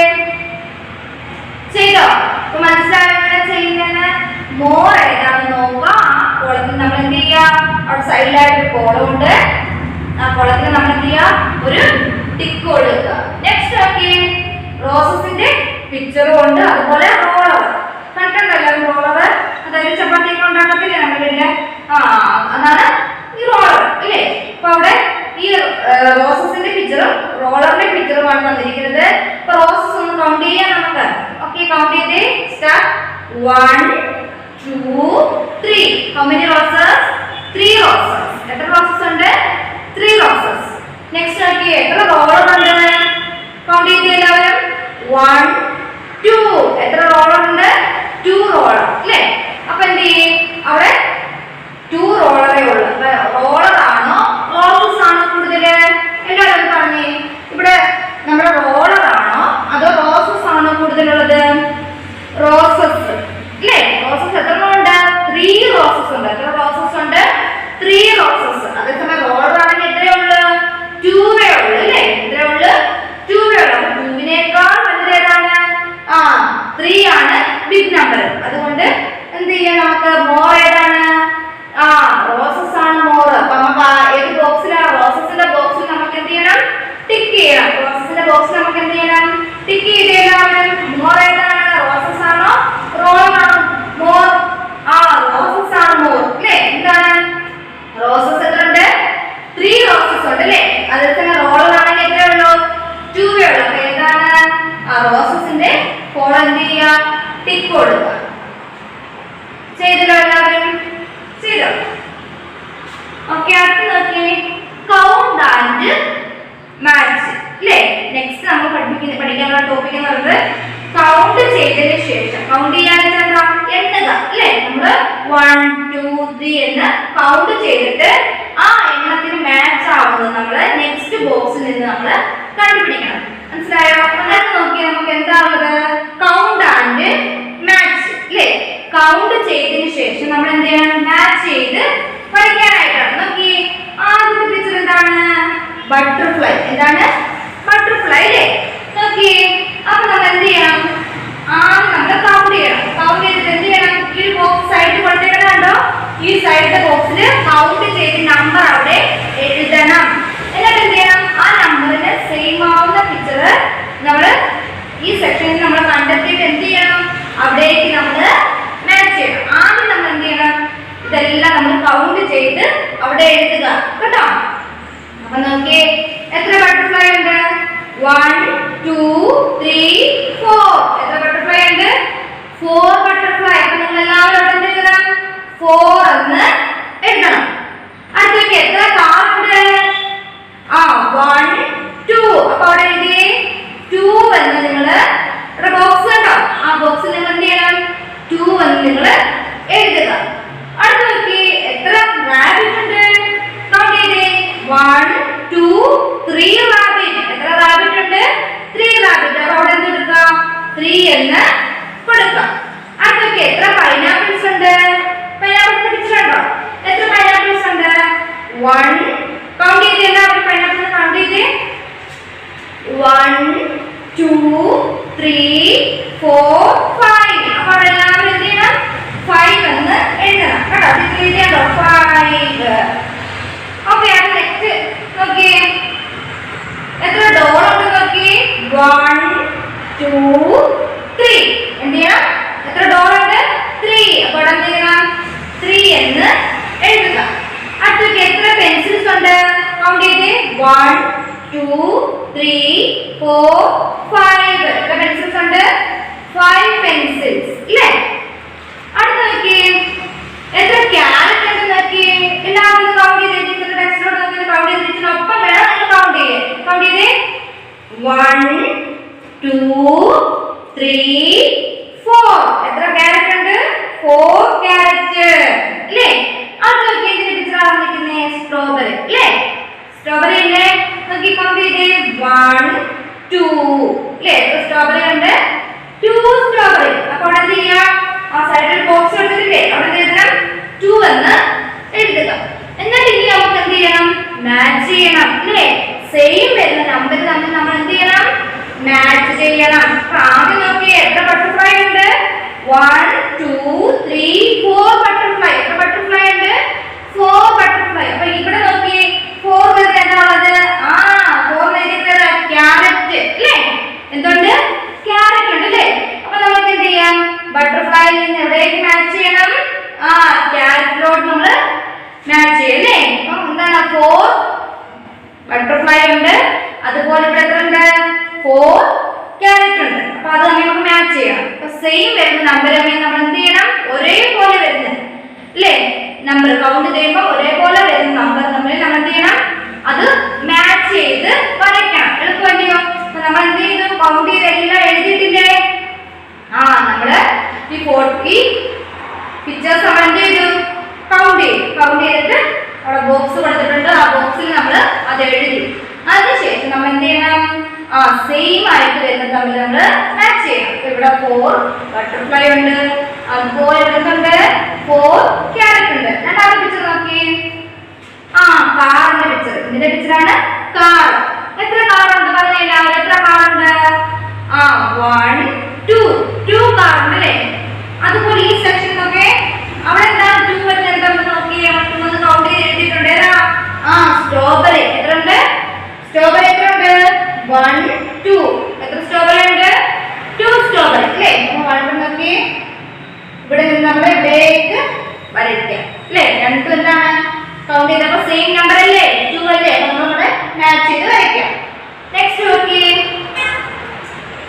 ചെയ്തോ? അപ്പൊ മനസ്സിലായോ എങ്ങനെ ചെയ്യുന്നതെന്ന്? മോർ ഏതാണെന്ന് നോക്കുക. ആ കോളത്തിൽ നമ്മൾ എന്ത് ചെയ്യാ? അവിടെ സൈഡിലായിട്ട് കോളം ഉണ്ട്. ആ കോളത്തിൽ നമ്മൾ എന്ത് ചെയ്യാ? ഒരു ടിക്ക് കൊടുക്കുക. നെക്സ്റ്റ് നോക്കി, റോസസിന്റെ പിക്ചറും ഉണ്ട്, അതുപോലെ റോളർ. കണ്ടല്ലോ റോളർ? അതായത് ചപ്പാത്തി ഉണ്ടാക്കത്തില്ലേ നമ്മളില്ല? അതാണ് ഈ റോളർ അല്ലേ? അപ്പൊ അവിടെ ഈ റോസസിന്റെ പിക്ചറും റോളറിന്റെ പിക്ചറുമാണ് തന്നിരിക്കുന്നത്. അപ്പൊ റോസസ് ഒന്ന് കൗണ്ട് ചെയ്യാം നമുക്ക്. ഓക്കെ, കൗണ്ട് ചെയ്തേ. Start. 1 2 3. How many roses? 3 roses. എത്ര റോസസ് ഉണ്ട്? 3 roses. നെക്സ്റ്റ് നോക്കിയേ, എത്ര റോളർ ഉണ്ട്? കൗണ്ട് ചെയ്തേ എല്ലാവരും. 1 2. എത്ര റോളർ ഉണ്ട്? 2 റോളർ അല്ലേ? അപ്പൊ എന്ത് ചെയ്യും? അവിടെ 2 റോളറേ ഉള്ളൂ. റോളർ ആണോ റോസസ് ആണോ കൂടുതല്? എല്ലാവരും പറഞ്ഞേ, ഇവിടെ നമ്മുടെ റോളർ ആണോ അതോ റോസസ് ആണോ കൂടുതലുള്ളത്? റോസസ് അല്ലേ? റോസസ് എത്ര ഉണ്ട്? 3 റോസസ് ഉണ്ട്. എത്ര റോസസ് ഉണ്ട്? 3 റോസസ്. അതേസമയം റോളർ ആണെങ്കിൽ എത്രയുള്ളൂ? 2 ഉള്ളൂ അല്ലേ? എത്രയുള്ളൂ? 2 ഉള്ളൂ. അപ്പൊ 2വിനേക്കാൾ വലുത് ഏതാണ്? 3 ആണ് ബിഗ് നമ്പർ. അതുകൊണ്ട് എന്ത് ചെയ്യാം നമുക്ക്? മോർ ഏതാണ്? റോസസ് ആണ് മോർ. അപ്പൊ നമുക്ക് ഏത് ബോക്സിലാണ്? റോസസിന്റെ ബോക്സിൽ നമുക്ക് എന്ത് ചെയ്യണം? ടിക്ക് ചെയ്യണം. റോസസിന്റെ ബോക്സിൽ നമുക്ക് എന്ത് ചെയ്യണം? ടിക്ക് ചെയ്ത് എല്ലാവരും. മോർ ഏതാണ്? റോസസ് ആണോ റോളർ ആണോ? മോർ. റോസസ് ആണ് മോർ അല്ലേ? എന്താണ് റോസസ് എത്ര ഉണ്ട്? 3 റോസസ് ഉണ്ട് അല്ലേ? അതേസമയം റോളർ ആണെങ്കിൽ എത്രയുള്ളൂ? 2 ഉള്ളൂ. അപ്പൊ ഏതാണ്? റോസസിന്റെ കോളം എന്ത് ചെയ്യുക? ടിക്ക് കൊടുക്കുക. ചെയ്തല്ലോ എല്ലാവരും? ചെയ്തോ? ഓക്കെ, അടുത്ത് നോക്കിയേ, കൗണ്ട് ആൻഡ് മാച്ച് അല്ലേ? നെക്സ്റ്റ് നമ്മൾ പഠിക്കാനുള്ള ടോപ്പിക് എന്ന് പറയുന്നത് കൗണ്ട് ചെയ്തതിന് ശേഷം, കൗണ്ട് ചെയ്യാന്ന് വെച്ചാൽ എണ്ണുക അല്ലേ? നമ്മള് 1 2 3 എന്ന് കൗണ്ട് ചെയ്തിട്ട് ആ എണ്ണത്തിന് മാച്ച് ആവുന്നത് നമ്മള് നെക്സ്റ്റ് ബോക്സിൽ നിന്ന് നമ്മൾ കണ്ടുപിടിക്കണം. മനസ്സിലായോ? അങ്ങനെ നോക്കിയാൽ നമുക്ക് എന്താണുള്ളത്? കൗണ്ട് ആൻഡ് മാച്ച് അല്ലേ? കൗണ്ട് ചെയ്തതിന് ശേഷം നമ്മൾ എന്ത് ചെയ്യണം? മാച്ച് ചെയ്ത് പഠിക്കാനായിട്ടാണ്. നോക്കി, ആദ്യത്തെ പിക്ചർ എന്താണ്? ബട്ടർഫ്ലൈ. എന്താണ്? ബട്ടർഫ്ലൈ അല്ലേ? നോക്കി, അപ്പൊ നമ്മൾ എന്ത് ചെയ്യണം? ആദ്യം നമ്മൾ കൗണ്ട് ചെയ്യണം. കൗണ്ട് ചെയ്തിട്ട് എന്ത് ചെയ്യണം? ഈ ഒരു ബോക്സ് സൈഡ് കൊടുത്തേക്കണോ? ഈ സൈഡിന്റെ ബോക്സിൽ കൗണ്ട് ചെയ്ത് നമ്പർ അവിടെ എഴുതണം. എന്നിട്ട് എന്ത് ചെയ്യണം? ആ നമ്പറിന് സെയിം ആവുന്ന പിക്ചർ നമ്മൾ ഈ സെക്ഷനിൽ നമ്മൾ കണ്ടെത്തിയിട്ട് എന്ത് ചെയ്യണം? അവിടേക്ക് നമ്മൾ മാച്ച് ചെയ്യണം. ആദ്യം നമ്മൾ എന്ത് ചെയ്യണം? ഇതെല്ലാം നമ്മൾ കൗണ്ട് ചെയ്ത് അവിടെ എഴുതുക കേട്ടോ. അപ്പൊ നോക്കിയേ, എത്ര ബട്ടർഫ്ലൈ ഉണ്ട്? 1 2 3 4. എത്ര ബട്ടർഫ്ലൈ ഉണ്ട്? 4 ബട്ടർഫ്ലൈ. അപ്പൊ നിങ്ങൾ എല്ലാവരും അവിടെ എന്ത് എഴുതണം? 4 എന്ന് എഴുതണം. അടുത്തേക്ക് എത്ര കാർ ഉണ്ട്? 1 2. അപ്പൊ അവിടെ എഴുതിയേ 2 എന്ന് നിങ്ങള് ബോക്സ് കേട്ടോ. ആ ബോക്സിൽ നിങ്ങൾ എന്ത് ചെയ്യണം? 2 എന്ന് നിങ്ങൾ എഴുതുക. അടുത്ത നോക്കി, എത്ര റാബിറ്റ് ഉണ്ട്? കൗണ്ട് ചെയ്തേ. 1 2 3 1 കൗണ്ട് ചെയ്ത് എല്ലാവരും പൈനാപ്പിൾ കൗണ്ട് ചെയ്ത് 1 2 3 4 5 അപ്പോൾ എല്ലാവരും എന്ത് ചെയ്യണം 5 എന്ന് എഴുതണം കേട്ടോ ഇത് എഴുതിയാലോ 5 ഓക്കെ അത് നെക്സ്റ്റ് നോക്കിയേ എത്ര ഡോർ ഉണ്ട് നോക്കിയേ 1 2 3 എന്ത് ചെയ്യണം എത്ര ഡോർ ഉണ്ട് 3 അപ്പോൾ എന്ത് ചെയ്യണം 3 എന്ന് എഴുതുക അടുത്ത എത്ര പെൻസിൽസ് ഉണ്ട് കൗണ്ട് ചെയ്തേ 1 2 3 4 5 എത്ര പെൻസിൽസ് ഉണ്ട് 5 പെൻസിൽസ് ഇല്ലേ അടുത്ത നോക്കിയേ എത്ര ക്യാരറ്റ് ഉണ്ട് നോക്കിയേ എല്ലാവരും കൗണ്ട് ചെയ്തേ ടീച്ചർ ടെക്സ്റ്റിലോട്ട് നോക്കി കൗണ്ട് ചെയ്തിട്ട് ഒപ്പം വേണം നിങ്ങൾ കൗണ്ട് ചെയ്യേ കൗണ്ട് ചെയ്തേ 1 2 3 4 എത്ര ക്യാരറ്റ് ഉണ്ട് 4 ക്യാരറ്റ് ഇല്ലേ അടുത്ത നോക്കിയേ ഇതിന്റെ പിക്ചർ ആണ് നിൽക്കുന്നേ സ്ട്രോബെറി ഇല്ലേ സ്ട്രോബെറി ഇല്ലേ നോക്കി കൗണ്ട് ചെയ്തേ 1 2 ഇല്ലേ എത്ര സ്ട്രോബെറി ഉണ്ട് 2 സ്ട്രോബെറി അപ്പോൾ എന്ത് ചെയ്യാം ആ സൈഡിൽ ബോക്സ് എടുത്തിട്ടില്ലേ അവിടെ എഴുതണം 2 എന്ന് എഴുതുക എന്നിട്ട് ഇനി നമുക്ക് എന്ത് ചെയ്യണം മാച്ച് ചെയ്യണം ഇല്ലേ സെയിം വരുന്ന നമ്പർ തമ്മിൽ നമ്മൾ എന്ത് ചെയ്യണം മാച്ച് ചെയ്യണം അപ്പോൾ ആദ്യം നോക്കി എത്ര ബട്ടർഫ്ലൈ ഉണ്ട് 1 2 3 4 ബട്ടർഫ്ലൈ എത്ര ബട്ടർഫ്ലൈ ഉണ്ട് 4 ബട്ടർഫ്ലൈ അപ്പോൾ ഇവിടെ നോക്കി 4 വരുന്നത് എന്താണുള്ളത് 4 എഴുതിയത് ക്യാരറ്റ് അല്ലേ എന്തുണ്ട് ക്യാരറ്റ് ഉണ്ട് അല്ലേ അപ്പോൾ നമുക്ക് എന്ത് ചെയ്യാം ബട്ടർഫ്ലൈയിൽ നിന്ന് എവിടേക്ക് മാച്ച് ചെയ്യണം ക്യാരറ്റിലോട്ട് നമ്മൾ മാച്ച് ചെയ്യും അല്ലേ അപ്പം എന്താണ് 4 ബട്ടർഫ്ലൈ ഉണ്ട് അതുപോലെ ഇവിടെ എത്ര ഉണ്ട് 4 ക്യാരറ്റ് ഉണ്ട് അപ്പോൾ അത് നമുക്ക് മാച്ച് ചെയ്യണം അപ്പോൾ സെയിം വരുന്ന നമ്പർ നമ്മൾ എന്ത് ചെയ്യണം ഒരേപോലെ വരുന്നത് അല്ലേ നമ്പർ കൗണ്ട് ചെയ്യുമ്പോൾ ഒരേപോലെ വരുന്ന നമ്പർ നമ്മൾ എന്ത് ചെയ്യണം അത് മാച്ച് ചെയ്ത് വരയ്ക്കണം എളുപ്പമല്ലയോ അപ്പോൾ നമ്മൾ എന്ത് ചെയ്തു കൗണ്ട് ചെയ്ത് എല്ലാം എഴുതിയിട്ടില്ലേ നമ്മള് ഈ 40 പിക്ചേഴ്സ് നമ്മൾ എന്ത് ചെയ്തു കൗണ്ട് ചെയ്തിട്ട് അവിടെ ബോക്സ് കൊടുത്തിട്ടുണ്ട് ആ ബോക്സിൽ നമ്മൾ അത് എഴുതി അതിനുശേഷം നമ്മൾ എന്ത് ചെയ്യണം സെയിം ആയിട്ട് വരുന്ന തമ്മിൽ നമ്മൾ മാച്ച് ചെയ്യണം ഇവിടെ 4 ബട്ടർഫ്ലൈ ഉണ്ട് അതുപോലെ ഉണ്ട് 4 ക്യാരറ്റ് ഉണ്ട് രണ്ടാമത്തെ പിക്ചർ നോക്കി കാറിന്റെ പിക്ചർ ഇതിന്റെ പിക്ചറാണ് കാർ എത്ര കാർ ഉണ്ട് പറഞ്ഞില്ല എത്ര കാർ ഉണ്ട് 1 2 കാർ ഉണ്ട് അല്ലേ അതുപോലെ ഈ സെക്ഷൻ നോക്കേ അവിടെ എന്താണ് 2 വരുന്നത് എന്താണെന്ന് നോക്കി ഒന്ന് കൗണ്ട് ചെയ്ത് എഴുതിയിട്ടുണ്ട് ഏതാ സ്ട്രോബെറി എത്ര ഉണ്ട് സ്ട്രോബെറി എത്ര ഉണ്ട് 1 2 എത്ര സ്ട്രോബെറി ഉണ്ട് 2 സ്ട്രോബെറി അല്ലേ അപ്പോൾ നോക്കി ഇവിടെ നിന്ന് നമ്മൾ ഇവിടേക്ക് വരയ്ക്കാം അല്ലേ രണ്ടും എന്താണ് കൗണ്ട് ചെയ്തപ്പോൾ സെയിം നമ്പർ അല്ലേ 2 അല്ലേ അപ്പോൾ നമ്മളിവിടെ മാച്ച് ചെയ്ത് വരയ്ക്കാം നെക്സ്റ്റ് നോക്കി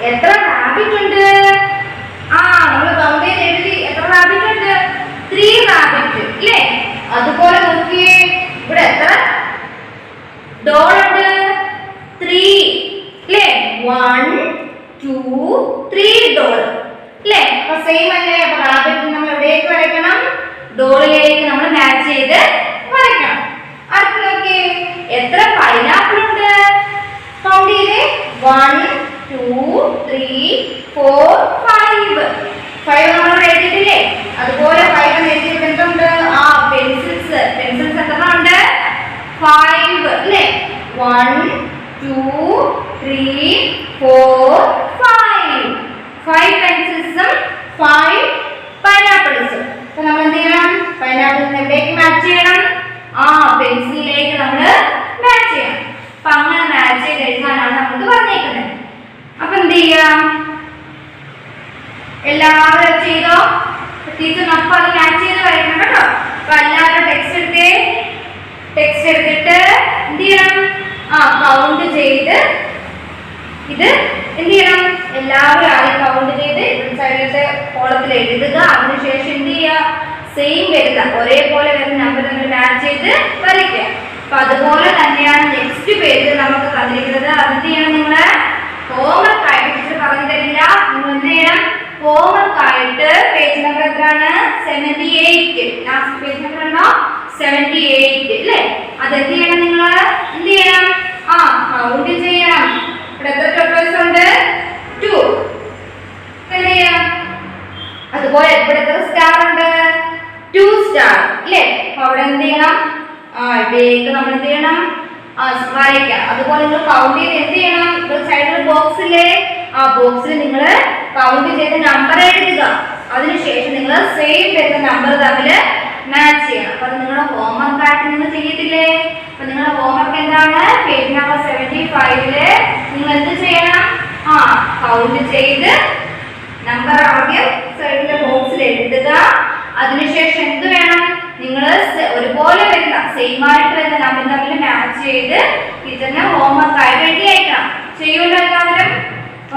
എത്ര റാബിറ്റ് ഉണ്ട് നമ്മൾ കൗണ്ട് ചെയ്ത് എഴുതി എത്ര റാബിറ്റ് ഉണ്ട് 3 റാബിറ്റ് അല്ലേ അതുപോലെ നോക്കിയേ ഇവിടെ എത്ര ഡോൾ ഉണ്ട് 3 അല്ലേ 1 2 3 ഡോൾ അല്ലേ അപ്പോൾ സെയിം അല്ലേ അപ്പോൾ റാബിറ്റ് നമ്മൾ എവിടേക്ക് വരയ്ക്കണം ഡോളിലേക്ക് നമ്മൾ മാച്ച് ചെയ്ത് വരയ്ക്കണം അടുത്ത നോക്കിയേ എത്ര പൈനാപ്പിൾ ഉണ്ട് കൗണ്ട് ചെയ്തേ 1 2 3 4 5 നമ്മൾ എഴുതിയിട്ടില്ലേ അതുപോലെ 5 എന്ന് എഴുതിയിട്ട് എന്തുണ്ട് പെൻസിൽസ് എത്ര ഉണ്ട് 5 അല്ലേ 1 2 3 4 5 പെൻസിൽസും 5 പൈനാപ്പിൾസും അപ്പോൾ നമ്മൾ എന്ത് ചെയ്യണം പൈനാപ്പിളിനെ എവിടേക്ക് മാച്ച് ചെയ്യണം പെൻസിലിലേക്ക് നമ്മൾ മാച്ച് ചെയ്യണം അപ്പം അങ്ങനെ മാച്ച് ചെയ്ത് എഴുതാനാണ് നമുക്ക് പറഞ്ഞേക്കുന്നത് അപ്പം എന്ത് ചെയ്യാം എല്ലാവരും ചെയ്തോ ടീച്ചറിനൊപ്പം അത് മാച്ച് ചെയ്ത് വരയ്ക്കണം കേട്ടോ അപ്പം എല്ലാവരും ടെക്സ്റ്റ് എടുത്തിട്ട് എന്ത് ചെയ്യണം കൗണ്ട് ചെയ്ത് ഇത് എന്ത് ചെയ്യണം എല്ലാവരും ആദ്യം കൗണ്ട് ചെയ്ത് സൈഡിലത്തെ കോളത്തിൽ എഴുതുക അതിനുശേഷം എന്ത് ചെയ്യുക സെയിം വരുന്ന ഒരേപോലെ വരുന്ന നമ്പർ നമ്മൾ മാച്ച് ചെയ്ത് വരയ്ക്കുക അപ്പൊ അതുപോലെ തന്നെയാണ് നെക്സ്റ്റ് പേജ് നമുക്ക് തന്നിരിക്കുന്നത് അത് എന്ത് ചെയ്യണം നിങ്ങൾ ഹോംവർക്ക് ആയിട്ട് ടീച്ചർ പറഞ്ഞു തരില്ല നിങ്ങൾ എന്ത് ചെയ്യണം ഹോംവർക്ക് ആയിട്ട് പേജ് നമ്പർ എത്രയാണ് 78 ലാസ്റ്റ് പേജ് നമ്പർ ഉണ്ടോ 78 അല്ലേ അത് എന്ത് ചെയ്യണം നിങ്ങൾ എന്ത് ചെയ്യണം കൗണ്ട് ചെയ്യണം ഇവിടെ എത്ര ടോട്ടൽസ് ഉണ്ട് 2 എന്ത് ചെയ്യാം അതുപോലെ ഇവിടെ എത്ര സ്റ്റാർ ഉണ്ട് 2 സ്റ്റാർ അല്ലേ അപ്പൊ അവിടെ എന്ത് ചെയ്യണം ഇവിടേക്ക് നമ്മൾ എന്ത് ചെയ്യണം? വരയ്ക്കാം. അതുപോലെ നിങ്ങൾ കൗണ്ട് ചെയ്ത് എന്ത് ചെയ്യണം? സൈഡിൽ ബോക്സ് ഇല്ലേ, ആ ബോക്സിൽ നിങ്ങൾ കൗണ്ട് ചെയ്ത് നമ്പർ എഴുതുക. അതിനുശേഷം നിങ്ങൾ സെയിം വരുന്ന നമ്പർ തമ്മിൽ മാച്ച് ചെയ്യണം. അപ്പൊ അത് നിങ്ങളുടെ ഹോംവർക്ക് ആയിട്ട് നിങ്ങൾ ചെയ്യത്തില്ലേ? അപ്പൊ നിങ്ങളുടെ ഹോംവർക്ക് എന്താണ്? പേജ് നമ്പർ 75 നിങ്ങൾ എന്ത് ചെയ്യണം? കൗണ്ട് ചെയ്ത് നമ്പർ ആദ്യം സൈഡിലെ ബോക്സിൽ എഴുതുക. അതിനുശേഷം എന്ത് വേണം? നിങ്ങൾ ഒരുപോലെ വരുന്ന സെയിം ആയിട്ട് വരുന്ന നമ്പർ തമ്മിൽ മാച്ച് ചെയ്ത് ടീച്ചറിന് ഹോംവർക്ക് ആയിട്ട് എഴുതി അയക്കണം. ചെയ്യൂല്ലോ എല്ലാവരും?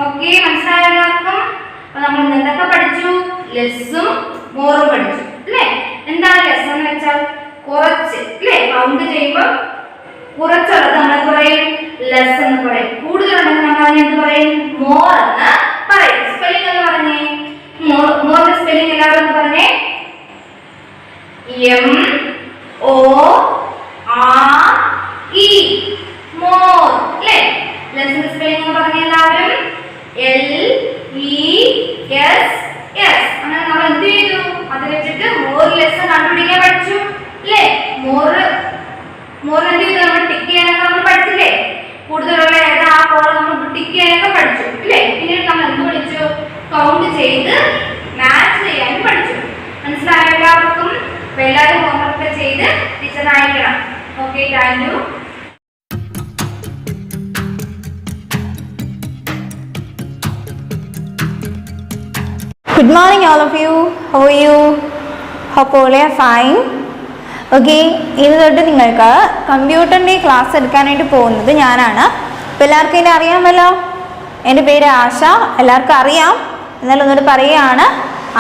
ഓക്കെ, മനസ്സിലായോ എല്ലാവർക്കും? അപ്പൊ നമ്മൾ എന്തൊക്കെ പഠിച്ചു? ലെസ്സും മോറും പഠിച്ചു അല്ലേ? എന്താണ് ലെസ് എന്ന് വെച്ചാൽ കുറച്ച് അല്ലേ? കൗണ്ട് ചെയ്യുമ്പോൾ കുറച്ചുള്ളത് നമ്മൾ പറയും ലെസ് എന്ന് പറയും. കൂടുതലുണ്ടെങ്കിൽ നമ്മൾ അതിനെ എന്ത് പറയും? മോർ എന്ന് പറയും. സ്പെല്ലിംഗ് എന്ന് പറഞ്ഞേ, മോറിന്റെ സ്പെല്ലിംഗ് എല്ലാവരും എന്ന് പറഞ്ഞേ. MORE മോർ അല്ലേ? ലെസ്സിന്റെ സ്പെല്ലിംഗ് എന്ന് പറഞ്ഞ എല്ലാവരും LESS. അങ്ങനെ നമ്മൾ എന്ത് ചെയ്തു? അത് വെച്ചിട്ട് മോർ ലെസ് കണ്ടുപിടിക്കാൻ പഠിച്ചു അല്ലേ? മോറിന് എന്ത് ചെയ്തു? നമ്മൾ ടിക്ക് ചെയ്യാനൊക്കെ നമ്മൾ പഠിച്ചില്ലേ? കൂടുതലുള്ള ഏതാ ആ കോൾ നമ്മൾ ടിക്ക് ചെയ്യാനൊക്കെ പഠിച്ചു അല്ലേ? പിന്നീട് നമ്മൾ എന്ത് പഠിച്ചു? കൗണ്ട് ചെയ്ത് മാച്ച് ചെയ്യാനും പഠിച്ചു. മനസ്സിലായോ എല്ലാവർക്കും? അപ്പൊ എല്ലാവരും ഹോംവർക്ക് ചെയ്ത് ടീച്ചർ അയക്കണം. Okay, thank U. Good morning all of you. How are you? Hope all are fine. Okay, ഇന്ന് തൊട്ട് നിങ്ങൾക്ക് കമ്പ്യൂട്ടറിൻ്റെ ക്ലാസ് എടുക്കാനായിട്ട് പോകുന്നത് ഞാനാണ്. അപ്പോൾ എല്ലാവർക്കും എന്നെ അറിയാമല്ലോ. എൻ്റെ പേര് ആശ, എല്ലാവർക്കും അറിയാം. എന്നാലും ഒന്നുകൂടി പറയുകയാണ്,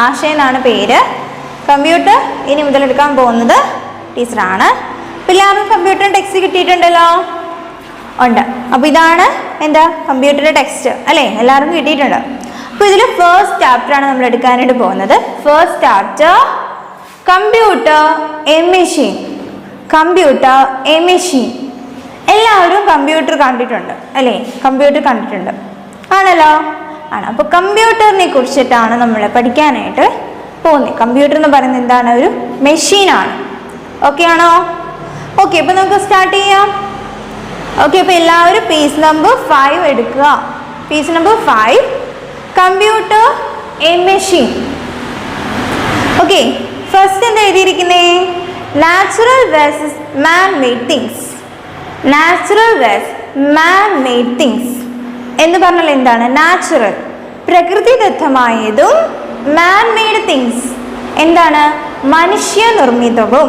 ആശ എന്നാണ് പേര്. കമ്പ്യൂട്ടർ ഇനി മുതൽ എടുക്കാൻ പോകുന്നത് ടീച്ചറാണ്. അപ്പോൾ എല്ലാവർക്കും കമ്പ്യൂട്ടറിൻ്റെ ടെക്സ്റ്റ് കിട്ടിയിട്ടുണ്ടല്ലോ? ഉണ്ട്. അപ്പോൾ ഇതാണ് എന്താ കമ്പ്യൂട്ടറിൻ്റെ ടെക്സ്റ്റ് അല്ലേ? എല്ലാവർക്കും കിട്ടിയിട്ടുണ്ട്. അപ്പോൾ ഇതിൽ ഫസ്റ്റ് ചാപ്റ്ററാണ് നമ്മൾ എടുക്കാനായിട്ട് പോകുന്നത്. First chapter computer a machine. Computer a machine. എല്ലാവരും കമ്പ്യൂട്ടർ കണ്ടിട്ടുണ്ട് അല്ലേ? കമ്പ്യൂട്ടർ കണ്ടിട്ടുണ്ട് ആണല്ലോ? ആണ്. അപ്പോൾ കമ്പ്യൂട്ടറിനെ കുറിച്ചിട്ടാണ് നമ്മൾ പഠിക്കാനായിട്ട് പോകുന്നത്. കമ്പ്യൂട്ടർ എന്ന് പറയുന്നത് എന്താണ്? ഒരു മെഷീനാണ്. ഓക്കെ ആണോ? ഓക്കെ, അപ്പോൾ നമുക്ക് സ്റ്റാർട്ട് ചെയ്യാം. ഓക്കെ, അപ്പോൾ എല്ലാവരും പേജ് നമ്പർ 5 എടുക്കുക. Page number 5, computer a machine. Okay, first എന്താ എഴുതിയിരിക്കുന്നേ? Natural versus man made things. Natural versus man made things എന്ന് പറഞ്ഞാൽ എന്താണ്? നാച്ചുറൽ പ്രകൃതിദത്തമായതും മാൻ മെയ്ഡ് തിങ്സ് എന്താണ്? മനുഷ്യനിർമ്മിതവും.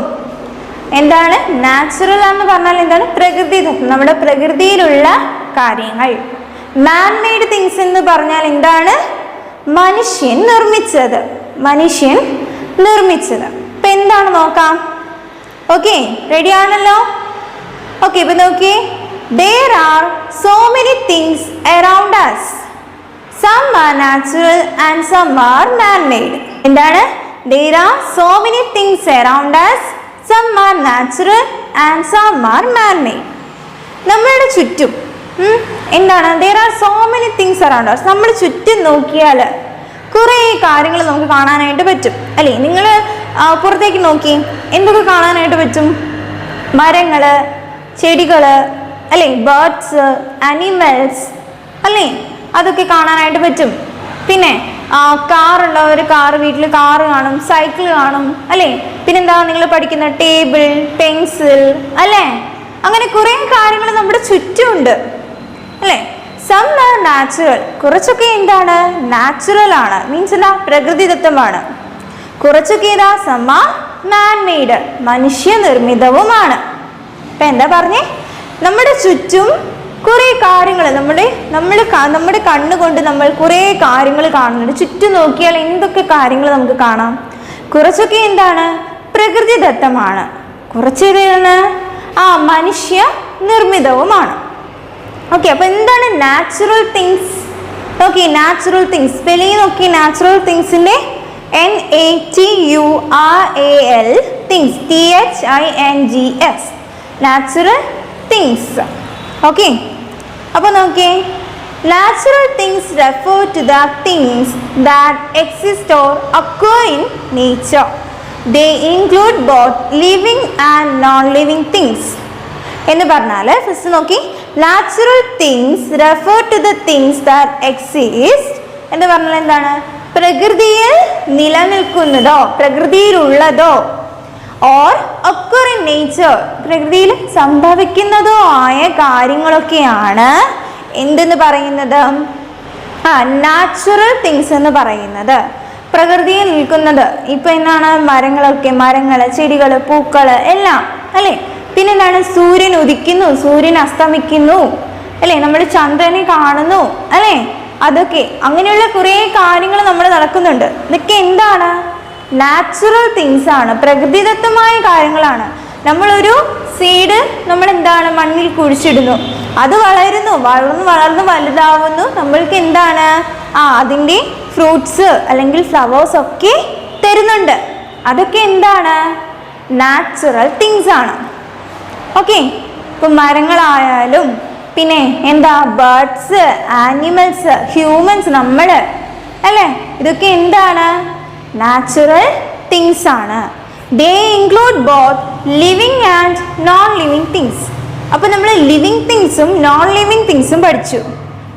എന്താണ് നാച്ചുറൽ എന്ന് പറഞ്ഞാൽ? എന്താണ്? പ്രകൃതിദത്തം, നമ്മുടെ പ്രകൃതിയിലുള്ള കാര്യങ്ങൾ. മാൻ മെയ്ഡ് തിങ്സ് എന്ന് പറഞ്ഞാൽ എന്താണ്? മനുഷ്യൻ നിർമ്മിച്ചത്. മനുഷ്യൻ നിർമ്മിച്ചത്. ഇപ്പം എന്താണ് നോക്കാം. ഓക്കെ, റെഡി ആണല്ലോ? ഓക്കെ, ഇപ്പം നോക്കിയേ. There are so many things around us. Some are natural and some are man-made. എന്താണ്? There are so many things around us. Some are natural and some are man-made. നമ്മുടെ ചുറ്റും എന്താണ്? There are so many things around us. നമ്മൾ ചുറ്റും നോക്കിയാൽ കുറേ കാര്യങ്ങൾ നമുക്ക് കാണാനായിട്ട് പറ്റും അല്ലേ? നിങ്ങൾ പുറത്തേക്ക് നോക്കി എന്തൊക്കെ കാണാനായിട്ട് പറ്റും? മരങ്ങൾ, ചെടികൾ അല്ലേ? ബേർഡ്സ്, ആനിമൽസ് അല്ലേ? അതൊക്കെ കാണാനായിട്ട് പറ്റും. പിന്നെ കാറുള്ളവർ വീട്ടിൽ കാറ് കാണും, സൈക്കിൾ കാണും അല്ലേ? പിന്നെന്താ നിങ്ങൾ പഠിക്കുന്ന ടേബിൾ, പെൻസിൽ അല്ലേ? അങ്ങനെ കുറേ കാര്യങ്ങൾ നമ്മുടെ ചുറ്റുമുണ്ട് അല്ലേ? Some are natural. കുറച്ചൊക്കെ എന്താണ്? നാച്ചുറൽ ആണ്, മീൻസ് എന്താ? പ്രകൃതിദത്തമാണ്. കുറച്ചൊക്കെ ഏതാ? സം ആർ മാൻ മെയ്ഡ്, മനുഷ്യനിർമ്മിതവുമാണ്. ഇപ്പം എന്താ പറഞ്ഞേ? നമ്മുടെ ചുറ്റും കുറേ കാര്യങ്ങൾ നമ്മുടെ കണ്ണുകൊണ്ട് നമ്മൾ കുറേ കാര്യങ്ങൾ കാണുന്നുണ്ട്. ചുറ്റും നോക്കിയാൽ എന്തൊക്കെ കാര്യങ്ങൾ നമുക്ക് കാണാം? കുറച്ചൊക്കെ എന്താണ്? പ്രകൃതിദത്തമാണ്. കുറച്ച് ഏതാണ്? മനുഷ്യ നിർമ്മിതവുമാണ്. ഓക്കെ, അപ്പോൾ എന്താണ് natural things? Okay, natural things spelling നോക്കി. Natural തിങ്സിൻ്റെ NATURAL things, THINGS, natural things. Okay, അപ്പോൾ നോക്കിയേ. Natural things refer to the things that exist or occur in nature. they include both living and non-living things. എന്ന് പറഞ്ഞാൽ first നോക്കി, natural things refer to the things that exist എന്ന് പറഞ്ഞാൽ എന്താണ്? പ്രകൃതിയിൽ നിലനിൽക്കുന്നതോ പ്രകൃതിയിലുള്ളതോ ഓർ occur in nature, പ്രകൃതിയിൽ സംഭവിക്കുന്നതോ ആയ കാര്യങ്ങളൊക്കെയാണ് എന്തെന്ന് പറയുന്നത്? നാച്ചുറൽ തിങ്സ് എന്ന് പറയുന്നത്. പ്രകൃതിയിൽ നിൽക്കുന്നത് ഇപ്പൊ എന്താണ്? മരങ്ങൾ, ചെടികൾ, പൂക്കൾ എല്ലാം അല്ലേ? പിന്നെന്താണ്? സൂര്യൻ ഉദിക്കുന്നു, സൂര്യൻ അസ്തമിക്കുന്നു അല്ലേ? നമ്മൾ ചന്ദ്രനെ കാണുന്നു അല്ലേ? അതൊക്കെ അങ്ങനെയുള്ള കുറേ കാര്യങ്ങൾ നമ്മൾ നടക്കുന്നുണ്ട്. ഇതൊക്കെ എന്താണ്? നാച്ചുറൽ തിങ്സ് ആണ്, പ്രകൃതിദത്തമായ കാര്യങ്ങളാണ്. നമ്മളൊരു സീഡ് നമ്മൾ എന്താണ് മണ്ണിൽ കുഴിച്ചിടുന്നു, അത് വളരുന്നു, വളർന്ന് വലുതാവുന്നു. നമ്മൾക്ക് എന്താണ്? അതിൻ്റെ ഫ്രൂട്ട്സ് അല്ലെങ്കിൽ ഫ്ലവേഴ്സ് ഒക്കെ തരുന്നുണ്ട്. അതൊക്കെ എന്താണ്? നാച്ചുറൽ തിങ്സ് ആണ്. ഓക്കെ, ഇപ്പം മരങ്ങളായാലും പിന്നെ എന്താ ബേർഡ്സ്, ആനിമൽസ്, ഹ്യൂമൻസ്, നമ്മൾ അല്ലേ? ഇതൊക്കെ എന്താണ്? നാച്ചുറൽ തിങ്സ് ആണ്. They include both living and non-living things. അപ്പോൾ നമ്മൾ ലിവിങ് തിങ്സും നോൺ ലിവിങ് തിങ്സും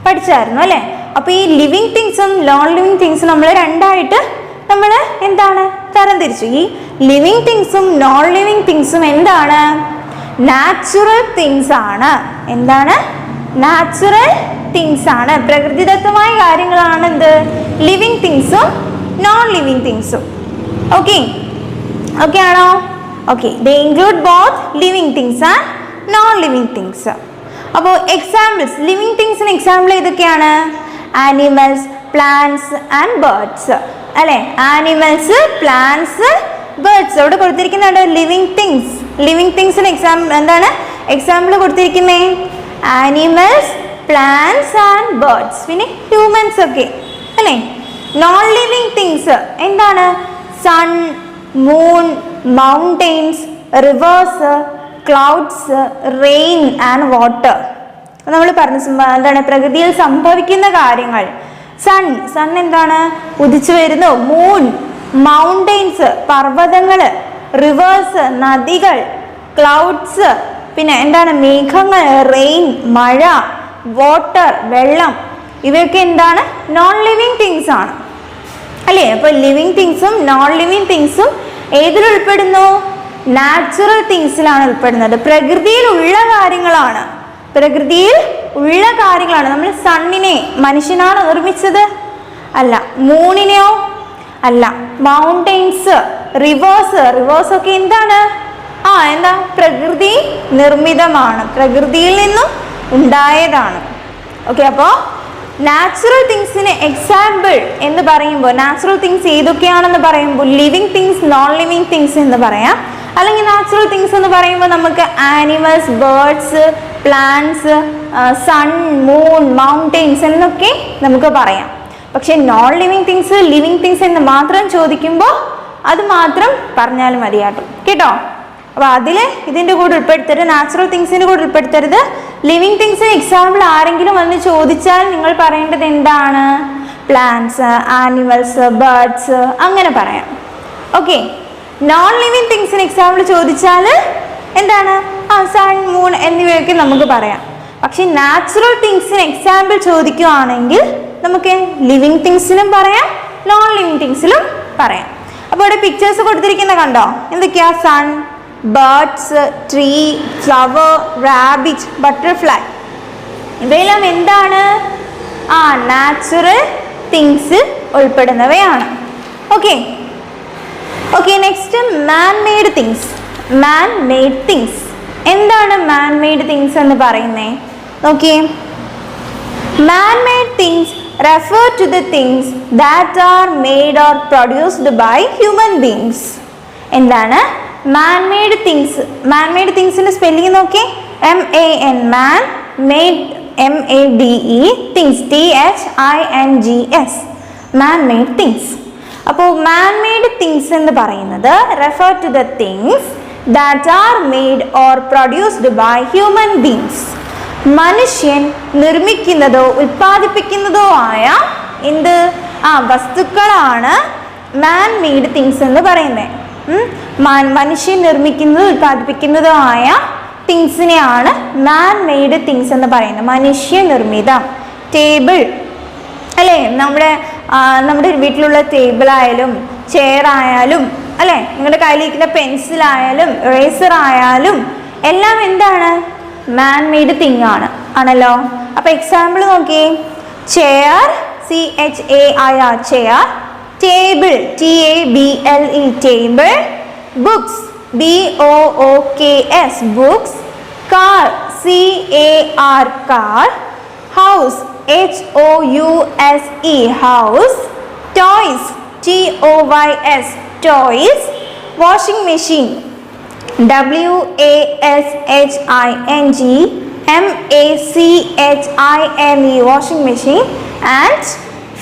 പഠിച്ചായിരുന്നു അല്ലേ? അപ്പോൾ ഈ ലിവിങ് തിങ്സും നോൺ ലിവിങ് തിങ്സും നമ്മൾ രണ്ടായിട്ട് നമ്മൾ എന്താണ് തരംതിരിച്ചു. ഈ ലിവിങ് തിങ്സും നോൺ ലിവിങ് തിങ്സും എന്താണ്? നാച്ചുറൽ തിങ്സ് ആണ്. എന്താണ്? നാച്ചുറൽ തിങ്സ് ആണ്. പ്രകൃതിദത്തമായ കാര്യങ്ങളാണ് എന്ത്? ലിവിങ് തിങ്സും നോൺ ലിവിങ് തിങ്സും. ഓക്കെ ഓക്കെ ആണോ? Okay, they include both living things and non living things. അപ്പോൾ എക്സാമ്പിൾസ്, ലിവിങ് തിങ്സിന് എക്സാമ്പിൾ ഏതൊക്കെയാണ്? ആനിമൽസ്, പ്ലാന്റ്സ് ആൻഡ് ബേർഡ്സ് അല്ലേ? Animals, plants, birds. അവിടെ കൊടുത്തിരിക്കുന്നുണ്ട് ലിവിങ് തിങ്സ്. ലിവിങ് തിങ്സിന് എക്സാമ്പിൾ എന്താണ്? എക്സാമ്പിൾ കൊടുത്തിരിക്കുന്നേ ആനിമൽസ്, പ്ലാന്റ്സ് ആൻഡ് ബേർഡ്സ്, പിന്നെ ഹ്യൂമൻസ് ഒക്കെ അല്ലേ? നോൺ ലിവിങ് തിങ്സ് എന്താണ്? Sun, moon, mountains, rivers, clouds, rain and water. നമ്മൾ പറഞ്ഞു എന്താണ്? പ്രകൃതിയിൽ സംഭവിക്കുന്ന കാര്യങ്ങൾ. സൺ എന്താണ്? ഉദിച്ചു വരുന്നു. മൂൺ, മൗണ്ടെയിൻസ്, പർവ്വതങ്ങൾ, റിവേഴ്സ്, നദികൾ, ക്ലൗഡ്സ്, പിന്നെ എന്താണ്? മേഘങ്ങൾ, റെയിൻ, മഴ, വാട്ടർ, വെള്ളം. ഇവയൊക്കെ എന്താണ്? നോൺ ലിവിങ് തിങ്സ് ആണ് അല്ലേ? അപ്പോൾ ലിവിങ് തിങ്സും നോൺ ലിവിങ് തിങ്സും ഏതിൽ ഉൾപ്പെടുന്നു? നാച്ചുറൽ തിങ്സിലാണ് ഉൾപ്പെടുന്നത്. പ്രകൃതിയിലുള്ള കാര്യങ്ങളാണ്. നമ്മൾ സണ്ണിനെ മനുഷ്യനാണ് നിർമ്മിച്ചത്? അല്ല. മൂണിനെയോ? അല്ല. മൗണ്ടെയിൻസ്, റിവേഴ്സ് ഒക്കെ എന്താണ്? എന്താ? പ്രകൃതി നിർമ്മിതമാണ്, പ്രകൃതിയിൽ നിന്നും ഉണ്ടായതാണ്. ഓക്കെ, അപ്പോൾ നാച്ചുറൽ തിങ്സിന് എക്സാമ്പിൾ എന്ന് പറയുമ്പോൾ നാച്ചുറൽ തിങ്സ് ഏതൊക്കെയാണെന്ന് പറയുമ്പോൾ living things, non living things എന്ന് പറയാം. അല്ലെങ്കിൽ നാച്ചുറൽ തിങ്സ് എന്ന് പറയുമ്പോൾ നമുക്ക് animals, birds, plants, sun, moon, mountains എന്നൊക്കെ നമുക്ക് പറയാം. പക്ഷെ non living things, living things എന്ന് മാത്രം ചോദിക്കുമ്പോൾ അത് മാത്രം പറഞ്ഞാലും കേട്ടോ. അപ്പോൾ അതിൽ ഇതിൻ്റെ കൂടെ ഉൾപ്പെടുത്തരുത്, നാച്ചുറൽ തിങ്സിൻ്റെ കൂടെ ഉൾപ്പെടുത്തരുത്. ലിവിങ് തിങ്സിന് എക്സാമ്പിൾ ആരെങ്കിലും വന്ന് ചോദിച്ചാൽ നിങ്ങൾ പറയേണ്ടത് എന്താണ്? പ്ലാന്റ്സ്, ആനിമൽസ്, ബേർഡ്സ് അങ്ങനെ പറയാം. ഓക്കെ, നോൺ ലിവിങ് തിങ്സിന് എക്സാമ്പിൾ ചോദിച്ചാൽ എന്താണ്? സൺ, മൂൺ എന്നിവയൊക്കെ നമുക്ക് പറയാം. പക്ഷെ നാച്ചുറൽ തിങ്സിന് എക്സാമ്പിൾ ചോദിക്കുകയാണെങ്കിൽ നമുക്ക് ലിവിങ് തിങ്സിനും പറയാം, നോൺ ലിവിങ് തിങ്സിലും പറയാം. അപ്പോൾ ഇവിടെ പിക്ചേഴ്സ് കൊടുത്തിരിക്കുന്ന കണ്ടോ? എന്തൊക്കെയാ? Sun, birds, tree, flower, rabbit, butterfly. ഇവയെല്ലാം എന്താണ്? നാച്ചുറൽ തിങ്സ് ഉൾപ്പെടുന്നവയാണ്. Okay, next man made things. എന്താണ് മാൻ മെയ്ഡ് തിങ്സ് എന്ന് പറയുന്നേ? നോക്കിയേ, man made things refer to the things that are made or produced by human beings. എന്താണ് man made things? man made thingsന്റെ spelling നോക്കി, MAN, man, made, MADE, things, THINGS, man made things. അപ്പോൾ man made things എന്ന് പറയുന്നത് refer to the things that are made or produced by human beings. മനുഷ്യൻ നിർമ്മിക്കുന്നതോ ഉൽപ്പാദിപ്പിക്കുന്നതോ ആയ വസ്തുക്കളാണ് മാൻ made things എന്ന് പറയുന്നത്. മനുഷ്യൻ നിർമ്മിക്കുന്നതും ഉൽപ്പാദിപ്പിക്കുന്നതുമായ തിങ്സിനെയാണ് മാൻ മെയ്ഡ് തിങ്സ് എന്ന് പറയുന്നത്. മനുഷ്യനിർമ്മിതം. ടേബിൾ അല്ലേ, നമ്മുടെ വീട്ടിലുള്ള ടേബിളായാലും ചെയർ ആയാലും അല്ലേ, നിങ്ങളുടെ കയ്യിലിരിക്കുന്ന പെൻസിലായാലും ഇറേസർ ആയാലും എല്ലാം എന്താണ്? മാൻ മെയ്ഡ് തിങ് ആണല്ലോ. അപ്പൊ എക്സാമ്പിൾ നോക്കിയേ. Chair, CHAIR chair. Table, TABLE table. Books, BOOKS books. Car, CAR car. House, HOUSE house. Toys, TOYS toys. Washing machine, WASHING MACHINE washing machine. And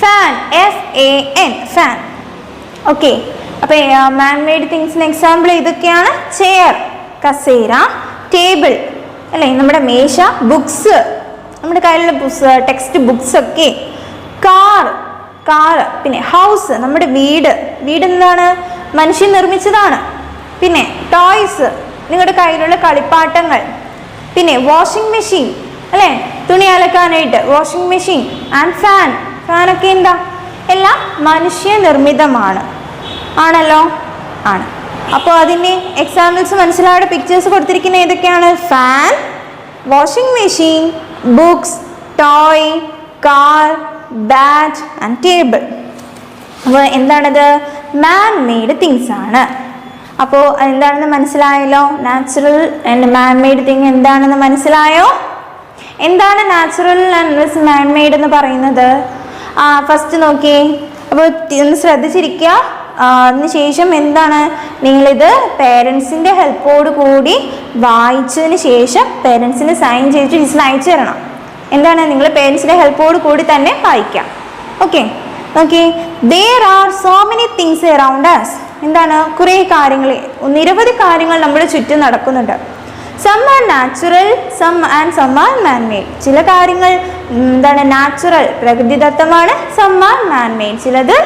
fan, FAN fan. Okay, അപ്പൊ മാൻ made തിങ്സിന് example ഇതൊക്കെയാണ്. Chair, കസേര. Table അല്ലേ, നമ്മുടെ മേശ. Books, നമ്മുടെ കയ്യിലുള്ള text books ഒക്കെ. Car, പിന്നെ ഹൗസ്, നമ്മുടെ വീട് എന്താണ്? മനുഷ്യൻ നിർമ്മിച്ചതാണ്. പിന്നെ ടോയ്സ്, നിങ്ങളുടെ കയ്യിലുള്ള കളിപ്പാട്ടങ്ങൾ. പിന്നെ വാഷിംഗ് മെഷീൻ അല്ലേ, തുണി അലക്കാനായിട്ട് വാഷിംഗ് മെഷീൻ. ആൻഡ് ഫാനൊക്കെ എന്താ? എല്ലാം മനുഷ്യനിർമ്മിതമാണ് ആണല്ലോ. ആണ്. അപ്പോൾ അതിൻ്റെ എക്സാമ്പിൾസ് മനസ്സിലാവുന്ന പിക്ചേഴ്സ് കൊടുത്തിരിക്കുന്ന ഏതൊക്കെയാണ്? Fan, washing machine, books, toy, car, bat and table. അപ്പോൾ എന്താണത്? മാൻ മെയ്ഡ് തിങ്സ് ആണ്. അപ്പോൾ എന്താണെന്ന് മനസ്സിലായല്ലോ? Natural and man made thing എന്താണെന്ന് മനസ്സിലായോ? എന്താണ് നാച്ചുറൽ ആൻഡ് മാൻ മെയ്ഡ് എന്ന് പറയുന്നത്? ഫസ്റ്റ് നോക്കിയേ. അപ്പോൾ ഒന്ന് ശ്രദ്ധിച്ചിരിക്കുക. അതിനുശേഷം എന്താണ്, നിങ്ങളിത് പേരൻസിൻ്റെ ഹെൽപ്പോട് കൂടി വായിച്ചതിന് ശേഷം പേരൻസിന് സൈൻ ചെയ്തിട്ട് ടീച്ചറിന് അയച്ചു തരണം. എന്താണ്, നിങ്ങൾ പേരൻസിൻ്റെ ഹെൽപ്പോട് കൂടി തന്നെ വായിക്കാം. Okay, there are so many things around us. എന്താണ്, കുറേ കാര്യങ്ങൾ, നിരവധി കാര്യങ്ങൾ നമ്മുടെ ചുറ്റും നടക്കുന്നുണ്ട്. some are natural, some are man made. ചില കാര്യങ്ങൾ എന്താണ്, natural പ്രകൃതിദത്തമാണ്. some are man made, ചിലത്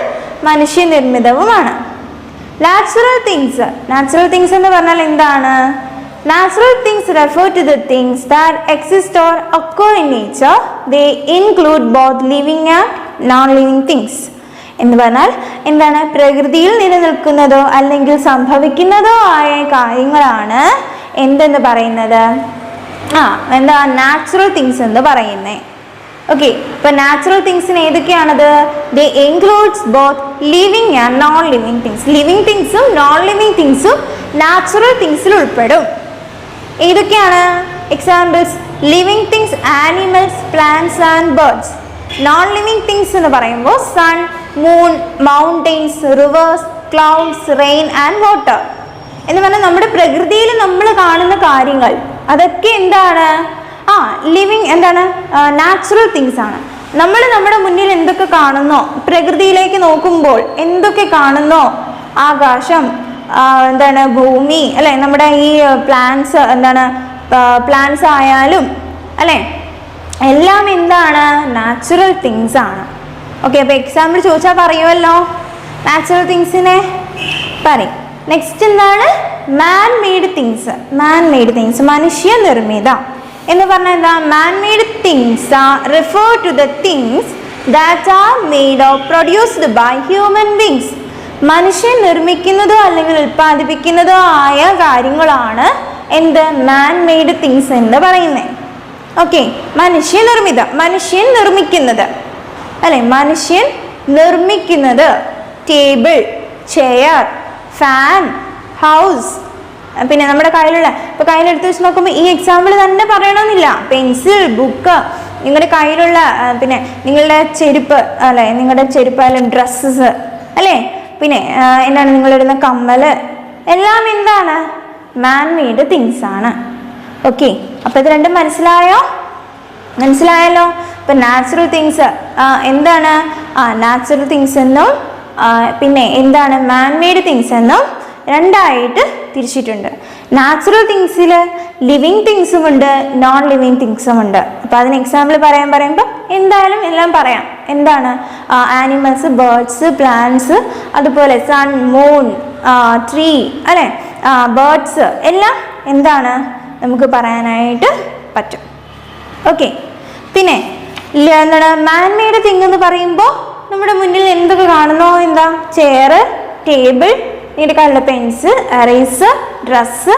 മനുഷ്യനിർമ്മിതവുമാണ്. നാച്ചുറൽ തിങ്സ് എന്ന് പറഞ്ഞാൽ എന്താണ്? Natural things refer to the things that exist or occur in nature. They include both living and non-living things. എന്ന് പറഞ്ഞാൽ എന്താണ്? പ്രകൃതിയിൽ നിലനിൽക്കുന്നതോ അല്ലെങ്കിൽ സംഭവിക്കുന്നതോ ആയ കാര്യങ്ങളാണ് എന്തെന്ന് പറയുന്നത്? എന്താ നാച്ചുറൽ തിങ്സ് എന്ന് പറയുന്നത്. ഓക്കെ, ഇപ്പൊ നാച്ചുറൽ തിങ്സിന് ഏതൊക്കെയാണത്? They includes both living and non living things. Living തിങ്സും നോൺ ലിവിങ് തിങ്സും നാച്ചുറൽ തിങ്സിൽ ഉൾപ്പെടും. ഏതൊക്കെയാണ് examples? Living things, animals, plants and birds. Non living things എന്ന് പറയുമ്പോൾ sun, moon, mountains, rivers, clouds, rain and water. എന്ന് പറഞ്ഞാൽ നമ്മുടെ പ്രകൃതിയിൽ നമ്മൾ കാണുന്ന കാര്യങ്ങൾ അതൊക്കെ എന്താണ്? ലിവിങ് എന്താണ്? നാച്ചുറൽ തിങ്സ് ആണ്. നമ്മൾ നമ്മുടെ മുന്നിൽ എന്തൊക്കെ കാണുന്നോ, പ്രകൃതിയിലേക്ക് നോക്കുമ്പോൾ എന്തൊക്കെ കാണുന്നോ, ആകാശം, എന്താണ്, ഭൂമി അല്ലെ, നമ്മുടെ ഈ പ്ലാന്റ്സ്, എന്താണ്, പ്ലാന്റ്സ് ആയാലും അല്ലെ, എല്ലാം എന്താണ്? നാച്ചുറൽ തിങ്സ് ആണ്. ഓക്കെ, അപ്പോൾ എക്സാമ്പിൾ ചോദിച്ചാൽ പറയുമല്ലോ നാച്ചുറൽ തിങ്സിനെ പറയും. നെക്സ്റ്റ് എന്താണ്? Man made things. മനുഷ്യനിർമ്മിതം എന്ന് പറഞ്ഞാൽ എന്താ? Man made things refer to the things that are made or produced by human beings. മനുഷ്യൻ നിർമ്മിക്കുന്നതോ അല്ലെങ്കിൽ ഉൽപ്പാദിപ്പിക്കുന്നതോ ആയ കാര്യങ്ങളാണ് എന്ത്? മാൻ മെയ്ഡ് തിങ്സ് എന്ന് പറയുന്നത്. ഓക്കെ, മനുഷ്യൻ നിർമ്മിക്കുന്നത് അല്ലെ, മനുഷ്യൻ നിർമ്മിക്കുന്നത്. Table, chair, fan, house. പിന്നെ നമ്മുടെ കയ്യിലെടുത്ത് വെച്ച് നോക്കുമ്പോൾ ഈ എക്സാമ്പിൾ തന്നെ പറയണമെന്നില്ല. പെൻസിൽ, ബുക്ക്, നിങ്ങളുടെ കയ്യിലുള്ള പിന്നെ നിങ്ങളുടെ ചെരുപ്പ് അല്ലെ, നിങ്ങളുടെ ചെരുപ്പായാലും ഡ്രസ്സസ് അല്ലേ, പിന്നെ എന്താണ് നിങ്ങളിടുന്ന കമ്മല്, എല്ലാം എന്താണ്? മാൻ മെയ്ഡ് തിങ്സ് ആണ്. ഓക്കെ, അപ്പോൾ ഇത് രണ്ടും മനസ്സിലായല്ലോ. ഇപ്പം നാച്ചുറൽ തിങ്സ് എന്താണ്? നാച്ചുറൽ തിങ്സ് എന്നും പിന്നെ എന്താണ് മാൻ മെയ്ഡ് തിങ്സ് എന്നും രണ്ടായിട്ട് തിരിച്ചിട്ടുണ്ട്. നാച്ചുറൽ തിങ്സിൽ ലിവിങ് തിങ്സും ഉണ്ട്, നോൺ ലിവിങ് തിങ്സും ഉണ്ട്. അപ്പോൾ അതിന് എക്സാമ്പിൾ പറയുമ്പോൾ എന്തായാലും എല്ലാം പറയാം. എന്താണ്? ആനിമൽസ്, ബേർഡ്സ്, പ്ലാന്റ്സ്, അതുപോലെ സൺ, മൂൺ, ട്രീ അല്ലേ, ബേർഡ്സ് എല്ലാം എന്താണ് നമുക്ക് പറയാനായിട്ട് പറ്റും. ഓക്കെ, പിന്നെ എന്താണ് മാൻമെയ്ഡ് തിങ് എന്ന് പറയുമ്പോൾ നമ്മുടെ മുന്നിൽ എന്തൊക്കെ കാണുന്നോ? എന്താ? ചെയർ, ടേബിൾ, പിന്നീട് കളർ പെൻസ്, എറേസർ, ഡ്രസ്സ്,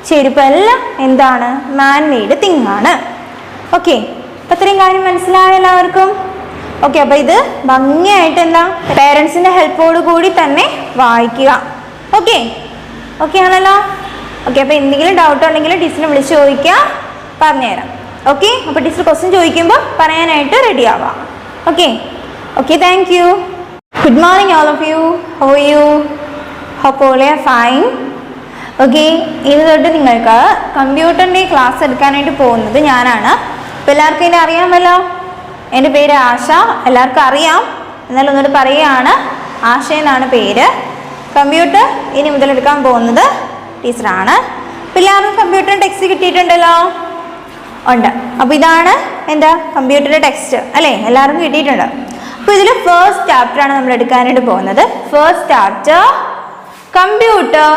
ചെരുപ്പ് എല്ലാം എന്താണ്? മാൻമെയ്ഡ് തിങ് ആണ്. ഓക്കെ, അപ്പം അത്രയും കാര്യം മനസ്സിലായ എല്ലാവർക്കും? ഓക്കെ, അപ്പോൾ ഇത് ഭംഗിയായിട്ട് എന്താ പേരൻസിൻ്റെ ഹെൽപ്പോട് കൂടി തന്നെ വായിക്കുക. ഓക്കെ, ഓക്കെ ആണല്ലോ? ഓക്കെ, അപ്പോൾ എന്തെങ്കിലും ഡൗട്ട് ഉണ്ടെങ്കിൽ ടീച്ചറിനെ വിളിച്ച് ചോദിക്കാം, പറഞ്ഞുതരാം. ഓക്കെ, അപ്പോൾ ടീച്ചർ ക്വസ്റ്റ്യൻ ചോദിക്കുമ്പോൾ പറയാനായിട്ട് റെഡി ആവാം. Okay, okay, thank you. Good morning all of you. How are you? Hope all are fine. Okay, ഇനി തൊട്ട് നിങ്ങൾക്ക് കമ്പ്യൂട്ടറിൻ്റെ ക്ലാസ് എടുക്കാനായിട്ട് പോകുന്നത് ഞാനാണ്. അപ്പോൾ എല്ലാവർക്കും എന്നെ അറിയാമല്ലോ. എൻ്റെ പേര് ആശ, എല്ലാവർക്കും അറിയാം. എന്നാലും ഒന്നുകൂടി പറയുകയാണ്, ആശ എന്നാണ് പേര്. കമ്പ്യൂട്ടർ ഇനി മുതൽ എടുക്കാൻ പോകുന്നത് ടീച്ചറാണ്. അപ്പോൾ എല്ലാവർക്കും കമ്പ്യൂട്ടറിൻ്റെ ടെക്സ്റ്റ് കിട്ടിയിട്ടുണ്ടല്ലോ? ഉണ്ട്. അപ്പോൾ ഇതാണ് എന്താ കമ്പ്യൂട്ടറിൻ്റെ ടെക്സ്റ്റ് അല്ലേ? എല്ലാവർക്കും കിട്ടിയിട്ടുണ്ട്. അപ്പോൾ ഇതിൽ ഫസ്റ്റ് ചാപ്റ്ററാണ് നമ്മൾ എടുക്കാനായിട്ട് പോകുന്നത്. First chapter computer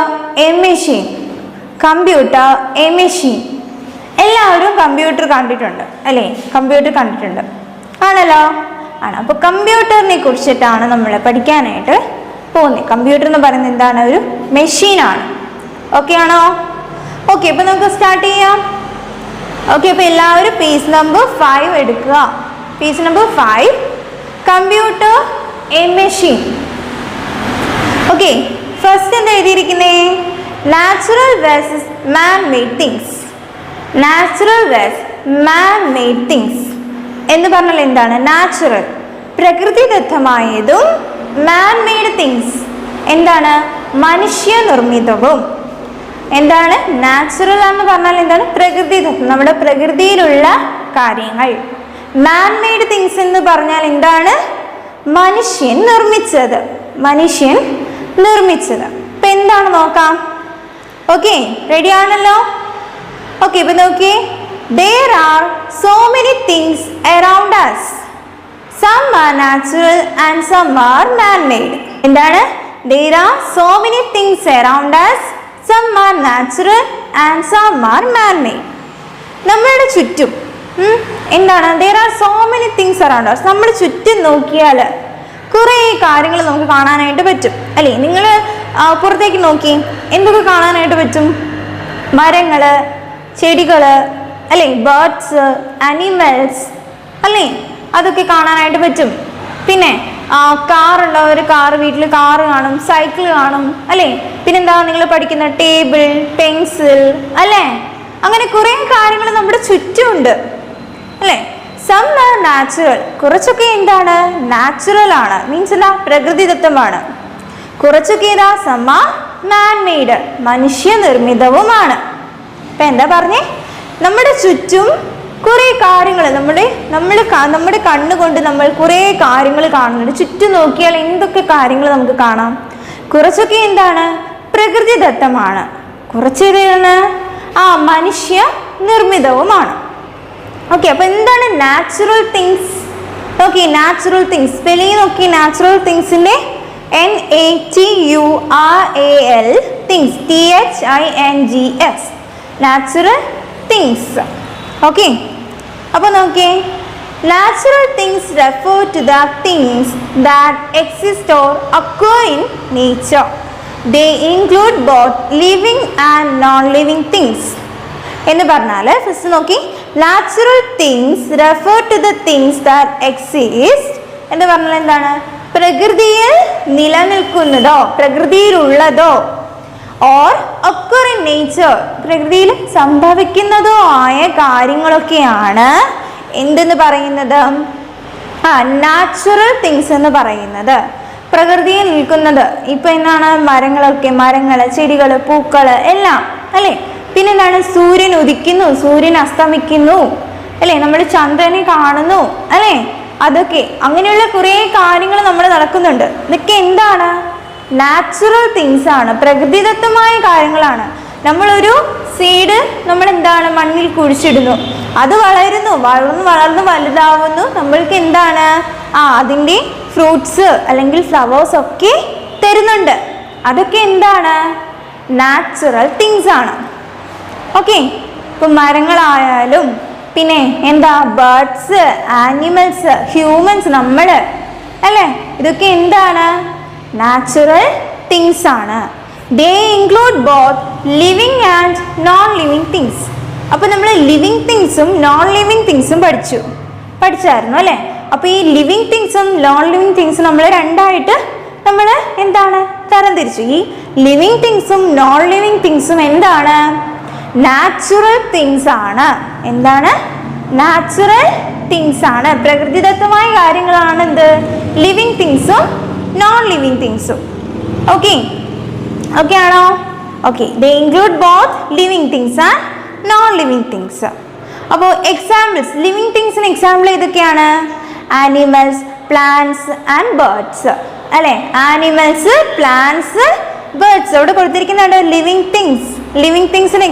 a machine. Computer a machine. എല്ലാവരും കമ്പ്യൂട്ടർ കണ്ടിട്ടുണ്ട് അല്ലേ? കമ്പ്യൂട്ടർ കണ്ടിട്ടുണ്ട് ആണല്ലോ? ആണ്. അപ്പോൾ കമ്പ്യൂട്ടറിനെ കുറിച്ചിട്ടാണ് നമ്മൾ പഠിക്കാനായിട്ട് പോകുന്നത്. കമ്പ്യൂട്ടർ എന്ന് പറയുന്നത് എന്താണ്? ഒരു മെഷീനാണ്. ഓക്കെ ആണോ? ഓക്കെ, അപ്പോൾ നമുക്ക് സ്റ്റാർട്ട് ചെയ്യാം. ഓക്കെ, അപ്പോൾ എല്ലാവരും പേജ് നമ്പർ 5 എടുക്കുക. Page number 5, computer a machine. Okay, first എന്താ എഴുതിയിരിക്കുന്നേ? Natural versus man made things. Natural versus man made things എന്ന് പറഞ്ഞാൽ എന്താണ്? നാച്ചുറൽ പ്രകൃതിദത്തമായതും മാൻ മെയ്ഡ് തിങ്സ് എന്താണ്? മനുഷ്യനിർമ്മിതവും. എന്താണ് നാച്ചുറൽ എന്ന് പറഞ്ഞാൽ? എന്താണ്? പ്രകൃതിദത്തം, നമ്മുടെ പ്രകൃതിയിലുള്ള കാര്യങ്ങൾ. മാൻ മെയ്ഡ് തിങ്സ് എന്ന് പറഞ്ഞാൽ എന്താണ്? മനുഷ്യൻ നിർമ്മിച്ചത്. മനുഷ്യൻ നിർമ്മിച്ചത്. ഇപ്പം എന്താണ് നോക്കാം. ഓക്കെ, റെഡി ആണല്ലോ? ഓക്കെ, ഇപ്പം നോക്കിയേ. There are so many things around us. Some are natural and some are man-made. എന്താണ്? There are so many things around us. Some are natural and some are man-made. നമ്മുടെ ചുറ്റും എന്താണ്? There are so many things around us. നമ്മൾ ചുറ്റും നോക്കിയാൽ കുറേ കാര്യങ്ങൾ നമുക്ക് കാണാനായിട്ട് പറ്റും അല്ലേ? നിങ്ങൾ പുറത്തേക്ക് നോക്കി എന്തൊക്കെ കാണാനായിട്ട് പറ്റും? മരങ്ങൾ, ചെടികൾ അല്ലേ? ബേർഡ്സ്, ആനിമൽസ് അല്ലേ? അതൊക്കെ കാണാനായിട്ട് പറ്റും. പിന്നെ കാറുള്ളവർ വീട്ടിൽ കാറ് കാണും, സൈക്കിൾ കാണും അല്ലേ? പിന്നെന്താ നിങ്ങൾ പഠിക്കുന്ന ടേബിൾ, പെൻസിൽ അല്ലേ? അങ്ങനെ കുറേ കാര്യങ്ങൾ നമ്മുടെ ചുറ്റുമുണ്ട് അല്ലേ? Some are natural. കുറച്ചൊക്കെ എന്താണ്? നാച്ചുറൽ ആണ്, മീൻസ് എന്താ? പ്രകൃതിദത്തമാണ്. കുറച്ചൊക്കെ ഏതാ? സം ആർ മാൻ മെയ്ഡ്, മനുഷ്യനിർമ്മിതവുമാണ്. ഇപ്പം എന്താ പറഞ്ഞേ? നമ്മുടെ ചുറ്റും കുറേ കാര്യങ്ങൾ നമ്മുടെ കണ്ണുകൊണ്ട് നമ്മൾ കുറേ കാര്യങ്ങൾ കാണുന്നുണ്ട്. ചുറ്റും നോക്കിയാൽ എന്തൊക്കെ കാര്യങ്ങൾ നമുക്ക് കാണാം? കുറച്ചൊക്കെ എന്താണ്? പ്രകൃതിദത്തമാണ്. കുറച്ച് ഏതാണ്? മനുഷ്യ നിർമ്മിതവുമാണ്. ഓക്കെ, അപ്പോൾ എന്താണ് natural things? Okay, natural things spelling നോക്കി. Natural തിങ്സിൻ്റെ NATURAL things, THINGS, natural things. Okay, അപ്പോൾ നോക്കിയേ. Natural things refer to the things that exist or occur in nature. They include both living and non-living things. എന്ന് പറഞ്ഞാൽ first നോക്കി. Natural things refer to the things that exist എന്ന് പറഞ്ഞാൽ എന്താണ്? പ്രകൃതിയിൽ നിലനിൽക്കുന്നതോ പ്രകൃതിയിലുള്ളതോ ഓർ occur in nature, പ്രകൃതിയിൽ സംഭവിക്കുന്നതോ ആയ കാര്യങ്ങളൊക്കെയാണ് എന്തെന്ന് പറയുന്നത്? നാച്ചുറൽ തിങ്സ് എന്ന് പറയുന്നത്. പ്രകൃതിയിൽ നിൽക്കുന്നത് ഇപ്പം എന്താണ്? മരങ്ങൾ, ചെടികൾ, പൂക്കൾ എല്ലാം അല്ലേ? പിന്നെന്താണ്? സൂര്യൻ ഉദിക്കുന്നു, സൂര്യൻ അസ്തമിക്കുന്നു അല്ലേ? നമ്മൾ ചന്ദ്രനെ കാണുന്നു അല്ലേ? അതൊക്കെ അങ്ങനെയുള്ള കുറേ കാര്യങ്ങൾ നമ്മൾ നടക്കുന്നുണ്ട്. ഇതൊക്കെ എന്താണ്? നാച്ചുറൽ തിങ്സ് ആണ്, പ്രകൃതിദത്തമായ കാര്യങ്ങളാണ്. നമ്മളൊരു സീഡ് നമ്മൾ എന്താണ്? മണ്ണിൽ കുഴിച്ചിടുന്നു, അത് വളരുന്നു, വളർന്ന് വലുതാവുന്നു. നമ്മൾക്ക് എന്താണ്? അതിൻ്റെ ഫ്രൂട്ട്സ് അല്ലെങ്കിൽ ഫ്ലവേഴ്സ് ഒക്കെ തരുന്നുണ്ട് അതൊക്കെ എന്താണ്? നാച്ചുറൽ തിങ്സ് ആണ്. ഓക്കെ, ഇപ്പം മരങ്ങളായാലും പിന്നെ എന്താ ബേർഡ്സ്, ആനിമൽസ്, ഹ്യൂമൻസ്, നമ്മൾ അല്ലേ, ഇതൊക്കെ എന്താണ്? നാച്ചുറൽ തിങ്സ് ആണ്. They include both living and non living things. അപ്പോൾ നമ്മൾ ലിവിങ് തിങ്സും നോൺ ലിവിങ് തിങ്സും പഠിച്ചായിരുന്നു അല്ലേ. അപ്പോൾ ഈ ലിവിങ് തിങ്സും നോൺ ലിവിങ് തിങ്സും നമ്മൾ രണ്ടായിട്ട് നമ്മൾ എന്താണ് തരംതിരിച്ചു. ഈ ലിവിങ് തിങ്സും നോൺ ലിവിങ് തിങ്സും എന്താണ്? നാച്ചുറൽ തിങ്സ് ആണ്. എന്താണ്? നാച്ചുറൽ തിങ്സ് ആണ്. പ്രകൃതിദത്തമായ കാര്യങ്ങളാണ് എന്ത്? ലിവിങ് തിങ്സും നോൺ ലിവിങ് തിങ്സും. ഓക്കെ, ഓക്കെ ആണോ? Okay, they include both living things and non living things. അപ്പോൾ എക്സാമ്പിൾസ്, ലിവിങ് തിങ്സിന് എക്സാമ്പിൾ ഏതൊക്കെയാണ്? ആനിമൽസ്, പ്ലാന്റ്സ് ആൻഡ് ബേർഡ്സ് അല്ലേ. ആനിമൽസ്, പ്ലാന്റ്സ്, ബേർഡ്സ് അവിടെ കൊടുത്തിരിക്കുന്നുണ്ട്. ലിവിങ് തിങ്സ്, ലിവിങ് തിങ്സിന്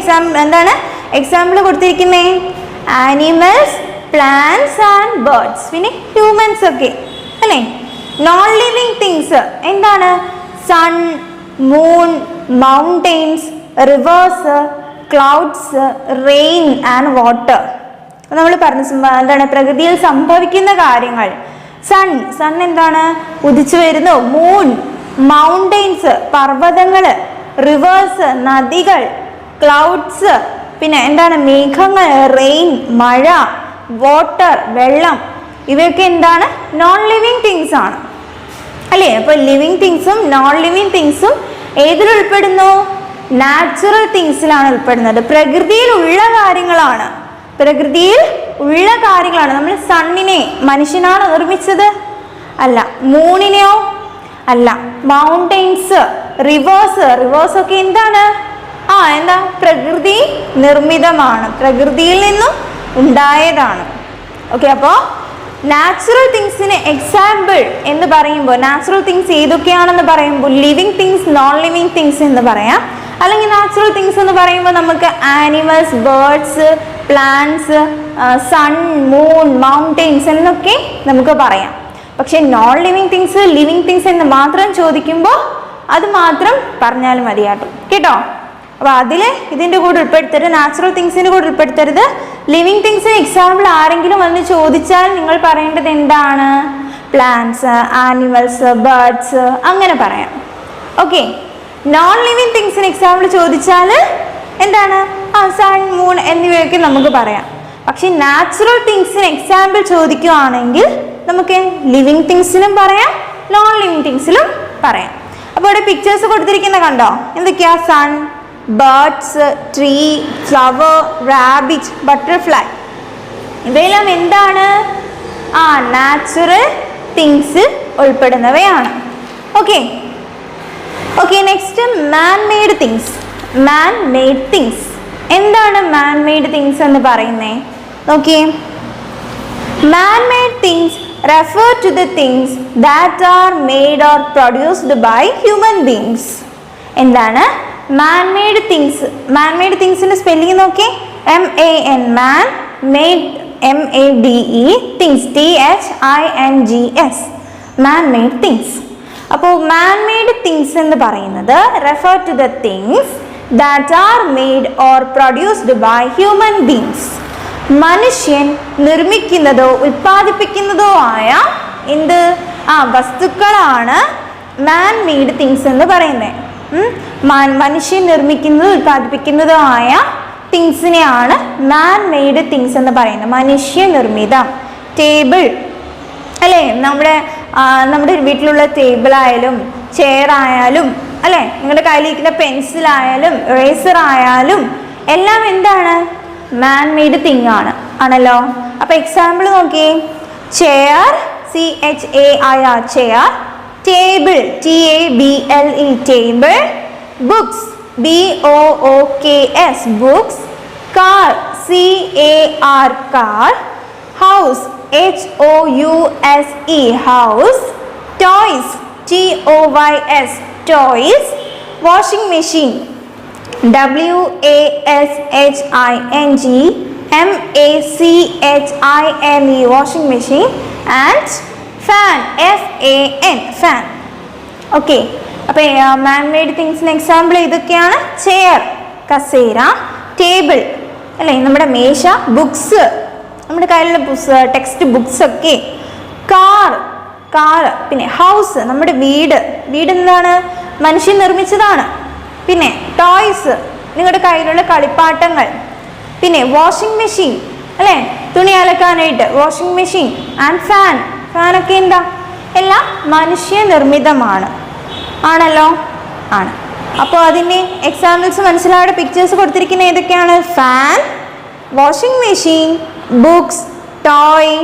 എന്താണ് എക്സാമ്പിൾ കൊടുത്തിരിക്കുന്നത്? ആനിമൽസ്, പ്ലാന്റ്സ് ആൻഡ് ബേർഡ്സ്, പിന്നെ ഹ്യൂമൻസ് ഒക്കെ അല്ലേ. നോൺ ലിവിങ് തിങ്സ് എന്താണ്? Sun, moon, mountains, rivers, clouds, rain and water. നമ്മൾ പറഞ്ഞു എന്താണ്? പ്രകൃതിയിൽ സംഭവിക്കുന്ന കാര്യങ്ങൾ. സൺ എന്താണ്? ഉദിച്ചു വരുന്നു. മൂൺ, മൗണ്ടെയിൻസ്, പർവ്വതങ്ങൾ, റിവേഴ്സ്, നദികൾ, ക്ലൗഡ്സ്, പിന്നെ എന്താണ്? മേഘങ്ങൾ, റെയിൻ, മഴ, വാട്ടർ, വെള്ളം. ഇവയൊക്കെ എന്താണ്? നോൺ ലിവിങ് തിങ്സ് ആണ് അല്ലേ. അപ്പോൾ ലിവിങ് തിങ്സും നോൺ ലിവിങ് തിങ്സും ഏതിൽ ഉൾപ്പെടുന്നു? നാച്ചുറൽ തിങ്സിലാണ് ഉൾപ്പെടുന്നത്. പ്രകൃതിയിൽ ഉള്ള കാര്യങ്ങളാണ്. പ്രകൃതിയിൽ ഉള്ള കാര്യങ്ങളാണ്. നമ്മൾ സണ്ണിനെ മനുഷ്യനാണ് നിർമ്മിച്ചത്? അല്ല. മൂണിനെയോ? അല്ല. മൗണ്ടെയിൻസ്, റിവേഴ്സ് ഒക്കെ എന്താണ്? എന്താ? പ്രകൃതി നിർമ്മിതമാണ്, പ്രകൃതിയിൽ നിന്നും ഉണ്ടായതാണ്. ഓക്കെ, അപ്പോൾ നാച്ചുറൽ തിങ്സിന് എക്സാമ്പിൾ എന്ന് പറയുമ്പോൾ, നാച്ചുറൽ തിങ്സ് ഏതൊക്കെയാണെന്ന് പറയുമ്പോൾ living things, non living things എന്ന് പറയാം. അല്ലെങ്കിൽ നാച്ചുറൽ തിങ്സ് എന്ന് പറയുമ്പോൾ നമുക്ക് animals, birds, plants, sun, moon, mountains എന്നൊക്കെ നമുക്ക് പറയാം. പക്ഷെ non living things, living things എന്ന് മാത്രം ചോദിക്കുമ്പോൾ അത് മാത്രം പറഞ്ഞാലും കേട്ടോ. അപ്പോൾ അതിൽ ഇതിൻ്റെ കൂടെ ഉൾപ്പെടുത്തരുത്, നാച്ചുറൽ തിങ്സിൻ്റെ കൂടെ ഉൾപ്പെടുത്തരുത്. ലിവിങ് തിങ്സിന് എക്സാമ്പിൾ ആരെങ്കിലും വന്ന് ചോദിച്ചാൽ നിങ്ങൾ പറയേണ്ടത് എന്താണ്? പ്ലാന്റ്സ്, ആനിമൽസ്, ബേർഡ്സ് അങ്ങനെ പറയാം. ഓക്കെ, നോൺ ലിവിങ് തിങ്സിന് എക്സാമ്പിൾ ചോദിച്ചാൽ എന്താണ്? സൺ, മൂൺ എന്നിവയൊക്കെ നമുക്ക് പറയാം. പക്ഷെ നാച്ചുറൽ തിങ്സിന് എക്സാമ്പിൾ ചോദിക്കുകയാണെങ്കിൽ നമുക്ക് ലിവിങ് തിങ്സിനും പറയാം, നോൺ ലിവിങ് തിങ്സിലും പറയാം. അപ്പോൾ ഇവിടെ പിക്ചേഴ്സ് കൊടുത്തിരിക്കുന്ന കണ്ടോ? എന്തൊക്കെയാ? Sun, birds, tree, flower, rabbit, butterfly. ഇവയെല്ലാം എന്താണ്? നാച്ചുറൽ തിങ്സ് ഉൾപ്പെടുന്നവയാണ്. Okay, next man made things. Man made things എന്താണ്? മാൻ മെയ്ഡ് തിങ്സ് എന്ന് പറയുന്നേ നോക്കിയേ. Man made things refer to the things that are made or produced by human beings. എന്താണ് man made things? man made things ന്റെ spelling നോക്കി. MAN, man, made, MADE, things, THINGS, man made things. അപ്പോൾ man made things എന്ന് പറയുന്നത് refer to the things that are made or produced by human beings. മനുഷ്യൻ നിർമ്മിക്കുന്നതോ ഉൽപ്പാദിപ്പിക്കുന്നതോ ആയ എന്ത് വസ്തുക്കളാണ് മാൻ made things എന്ന് പറയുന്നത്. മനുഷ്യൻ നിർമ്മിക്കുന്നതോ ഉൽപ്പാദിപ്പിക്കുന്നതോ ആയ തിങ്സിനെയാണ് മാൻ മെയ്ഡ് തിങ്സ് എന്ന് പറയുന്നത്. മനുഷ്യ നിർമ്മിതം. ടേബിൾ അല്ലേ, നമ്മുടെ വീട്ടിലുള്ള ടേബിൾ ആയാലും ചെയർ ആയാലും അല്ലേ, നിങ്ങളുടെ കയ്യിലിരിക്കുന്ന പെൻസിലായാലും ഇറേസർ ആയാലും എല്ലാം എന്താണ്? മാൻ മെയ്ഡ് തിങ് ആണല്ലോ. അപ്പൊ എക്സാമ്പിൾ നോക്കിയേ. Chair, CHAIR, chair. Table, TABLE, table. Books, BOOKS, books. Car, CAR, car. House, HOUSE, house. Toys, TOYS, toys. Washing machine, WASHING MACHINE, washing machine. And fan, FAN, fan. Okay, അപ്പോൾ മാൻ made തിങ്സിന് example ഇതൊക്കെയാണ്. Chair, കസേര, table അല്ലേ, നമ്മുടെ മേശ, books, നമ്മുടെ കയ്യിലുള്ള text books ഒക്കെ, car, പിന്നെ ഹൗസ്, നമ്മുടെ വീട് എന്താണ്, മനുഷ്യൻ നിർമ്മിച്ചതാണ്. പിന്നെ ടോയ്സ്, നിങ്ങളുടെ കയ്യിലുള്ള കളിപ്പാട്ടങ്ങൾ. പിന്നെ വാഷിംഗ് മെഷീൻ അല്ലേ, തുണി അലക്കാനായിട്ട് വാഷിംഗ് മെഷീൻ. ആൻഡ് ഫാനൊക്കെ എന്താ, എല്ലാം മനുഷ്യനിർമ്മിതമാണ്. ആണല്ലോ, ആണ്. അപ്പോൾ അതിൻ്റെ എക്സാമ്പിൾസ് മനസ്സിലാവുന്ന പിക്ചേഴ്സ് കൊടുത്തിരിക്കുന്ന ഏതൊക്കെയാണ്? Fan, washing machine, books, toy,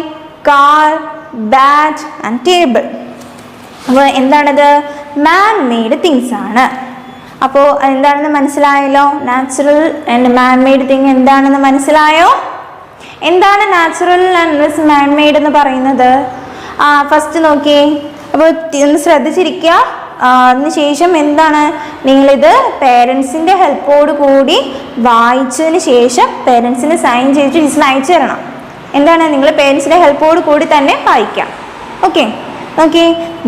car, bat and table. അപ്പോൾ എന്താണത്? മാൻ മെയ്ഡ് തിങ്സ് ആണ്. അപ്പോൾ എന്താണെന്ന് മനസ്സിലായല്ലോ? Natural and man made thing എന്താണെന്ന് മനസ്സിലായോ? എന്താണ് നാച്ചുറൽ ആൻഡ് മാൻ മെയ്ഡ് എന്ന് പറയുന്നത്? ഫസ്റ്റ് നോക്കിയേ. അപ്പോൾ ഒന്ന് ശ്രദ്ധിച്ചിരിക്കുക. അതിനുശേഷം എന്താണ്, നിങ്ങളിത് പേരൻസിൻ്റെ ഹെൽപ്പോട് കൂടി വായിച്ചതിന് ശേഷം പേരൻസിന് സൈൻ ചെയ്തിട്ട് ടീച്ചറിന് അയച്ചു തരണം. എന്താണ്, നിങ്ങൾ പേരൻസിൻ്റെ ഹെൽപ്പോട് കൂടി തന്നെ വായിക്കാം. Okay.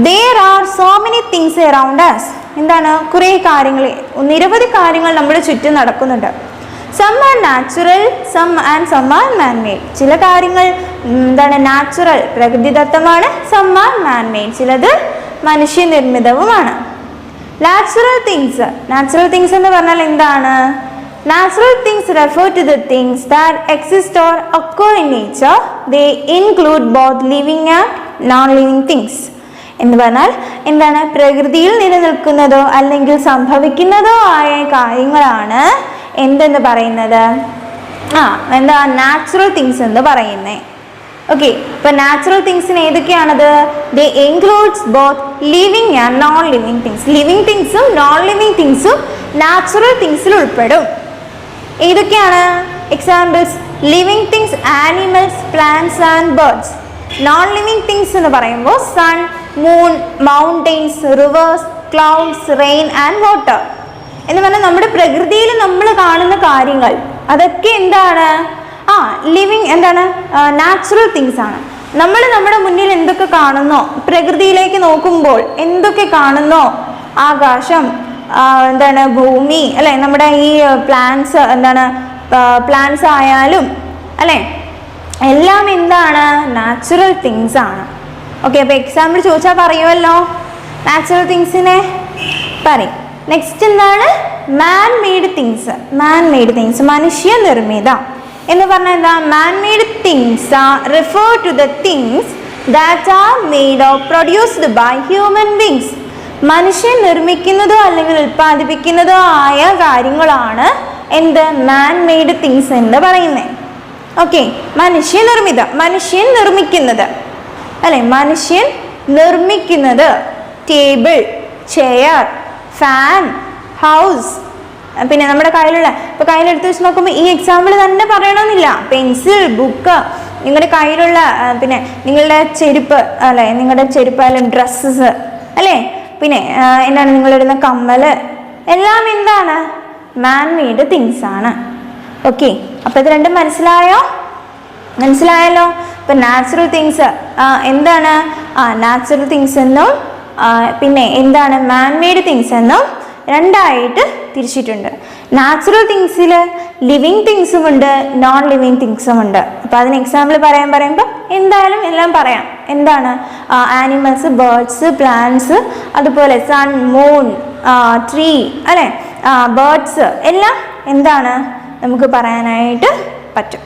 There are so many things around us. എന്താണ്, കുറേ കാര്യങ്ങൾ, നിരവധി കാര്യങ്ങൾ നമ്മുടെ ചുറ്റും നടക്കുന്നുണ്ട്. Some are natural, some are man-made. ചില കാര്യങ്ങൾ എന്താണ്, നാച്ചുറൽ, പ്രകൃതിദത്തമാണ്. Some are man-made, ചിലത് മനുഷ്യനിർമ്മിതവുമാണ്. നാച്ചുറൽ തിങ്സ് എന്ന് പറഞ്ഞാൽ എന്താണ്? Natural things refer to the things that exist or occur in nature. They include both living and non-living things. എന്ന് പറഞ്ഞാൽ എന്താണ്, പ്രകൃതിയിൽ നിലനിൽക്കുന്നതോ അല്ലെങ്കിൽ സംഭവിക്കുന്നതോ ആയ കാര്യങ്ങളാണ് എന്തെന്ന് പറയുന്നത്? എന്താ നാച്ചുറൽ തിങ്സ് എന്ന് പറയുന്നത്. ഓക്കെ. ഇപ്പൊ നാച്ചുറൽ തിങ്സിന് ഏതൊക്കെയാണത്? They includes both living and non living things. Living തിങ്സും നോൺ ലിവിങ് തിങ്സും നാച്ചുറൽ തിങ്സിൽ ഉൾപ്പെടും. ഏതൊക്കെയാണ് examples? Living things, animals, plants and birds. Non living things എന്ന് പറയുമ്പോൾ sun, moon, mountains, rivers, clouds, rain and water. എന്ന് പറഞ്ഞാൽ നമ്മുടെ പ്രകൃതിയിൽ നമ്മൾ കാണുന്ന കാര്യങ്ങൾ അതൊക്കെ എന്താണ്? ലിവിങ് എന്താണ്, നാച്ചുറൽ തിങ്സ് ആണ്. നമ്മൾ നമ്മുടെ മുന്നിൽ എന്തൊക്കെ കാണുന്നോ, പ്രകൃതിയിലേക്ക് നോക്കുമ്പോൾ എന്തൊക്കെ കാണുന്നോ, ആകാശം, എന്താണ്, ഭൂമി അല്ലെ, നമ്മുടെ ഈ പ്ലാന്റ്സ്, എന്താണ്, പ്ലാന്റ്സ് ആയാലും അല്ലെ, എല്ലാം എന്താണ്, നാച്ചുറൽ തിങ്സ് ആണ്. ഓക്കെ. അപ്പോൾ എക്സാമ്പിൾ ചോദിച്ചാൽ പറയുമല്ലോ നാച്ചുറൽ തിങ്സിനെ പറയും. നെക്സ്റ്റ് എന്താണ്? മാൻ മെയ്ഡ് തിങ്സ്, മനുഷ്യനിർമ്മിത എന്ന് പറഞ്ഞാൽ എന്താ? Man made things refer to the things that are made or produced by human beings. മനുഷ്യൻ നിർമ്മിക്കുന്നതോ അല്ലെങ്കിൽ ഉൽപ്പാദിപ്പിക്കുന്നതോ ആയ കാര്യങ്ങളാണ് എന്ത്? മാൻ മെയ്ഡ് തിങ്സ് എന്ന് പറയുന്നത്. ഓക്കെ. മനുഷ്യൻ നിർമ്മിക്കുന്നത് അല്ലെ, മനുഷ്യൻ നിർമ്മിക്കുന്നത്. Table, chair, fan, house. പിന്നെ നമ്മുടെ കയ്യിലുള്ള, ഇപ്പോൾ കയ്യിലെടുത്ത് വെച്ച് നോക്കുമ്പോൾ ഈ എക്സാമ്പിൾ തന്നെ പറയണമെന്നില്ല. പെൻസിൽ, ബുക്ക്, നിങ്ങളുടെ കയ്യിലുള്ള, പിന്നെ നിങ്ങളുടെ ചെരുപ്പ് അല്ലെ, നിങ്ങളുടെ ചെരുപ്പ് അല്ലെങ്കിൽ ഡ്രസ്സസ് അല്ലേ, പിന്നെ എന്താണ്, നിങ്ങളിടുന്ന കമ്മല്, എല്ലാം എന്താണ്? മാൻ മെയ്ഡ് തിങ്സ് ആണ്. ഓക്കെ. അപ്പോൾ ഇത് രണ്ടും മനസ്സിലായല്ലോ? ഇപ്പൊ നാച്ചുറൽ തിങ്സ് എന്താണ്? നാച്ചുറൽ തിങ്സ് എന്നും പിന്നെ എന്താണ്, മാൻ മെയ്ഡ് തിങ്സ് എന്നും രണ്ടായിട്ട് തിരിച്ചിട്ടുണ്ട്. നാച്ചുറൽ തിങ്സിൽ ലിവിങ് തിങ്സും ഉണ്ട്, നോൺ ലിവിങ് തിങ്സും ഉണ്ട്. അപ്പോൾ അതിന് എക്സാമ്പിൾ പറയുമ്പോൾ എന്തായാലും എല്ലാം പറയാം. എന്താണ്? ആനിമൽസ്, ബേർഡ്സ്, പ്ലാന്റ്സ്, അതുപോലെ സൺ, മൂൺ, ട്രീ അല്ലെ, ബേർഡ്സ് എല്ലാം എന്താണ് നമുക്ക് പറയാനായിട്ട് പറ്റും.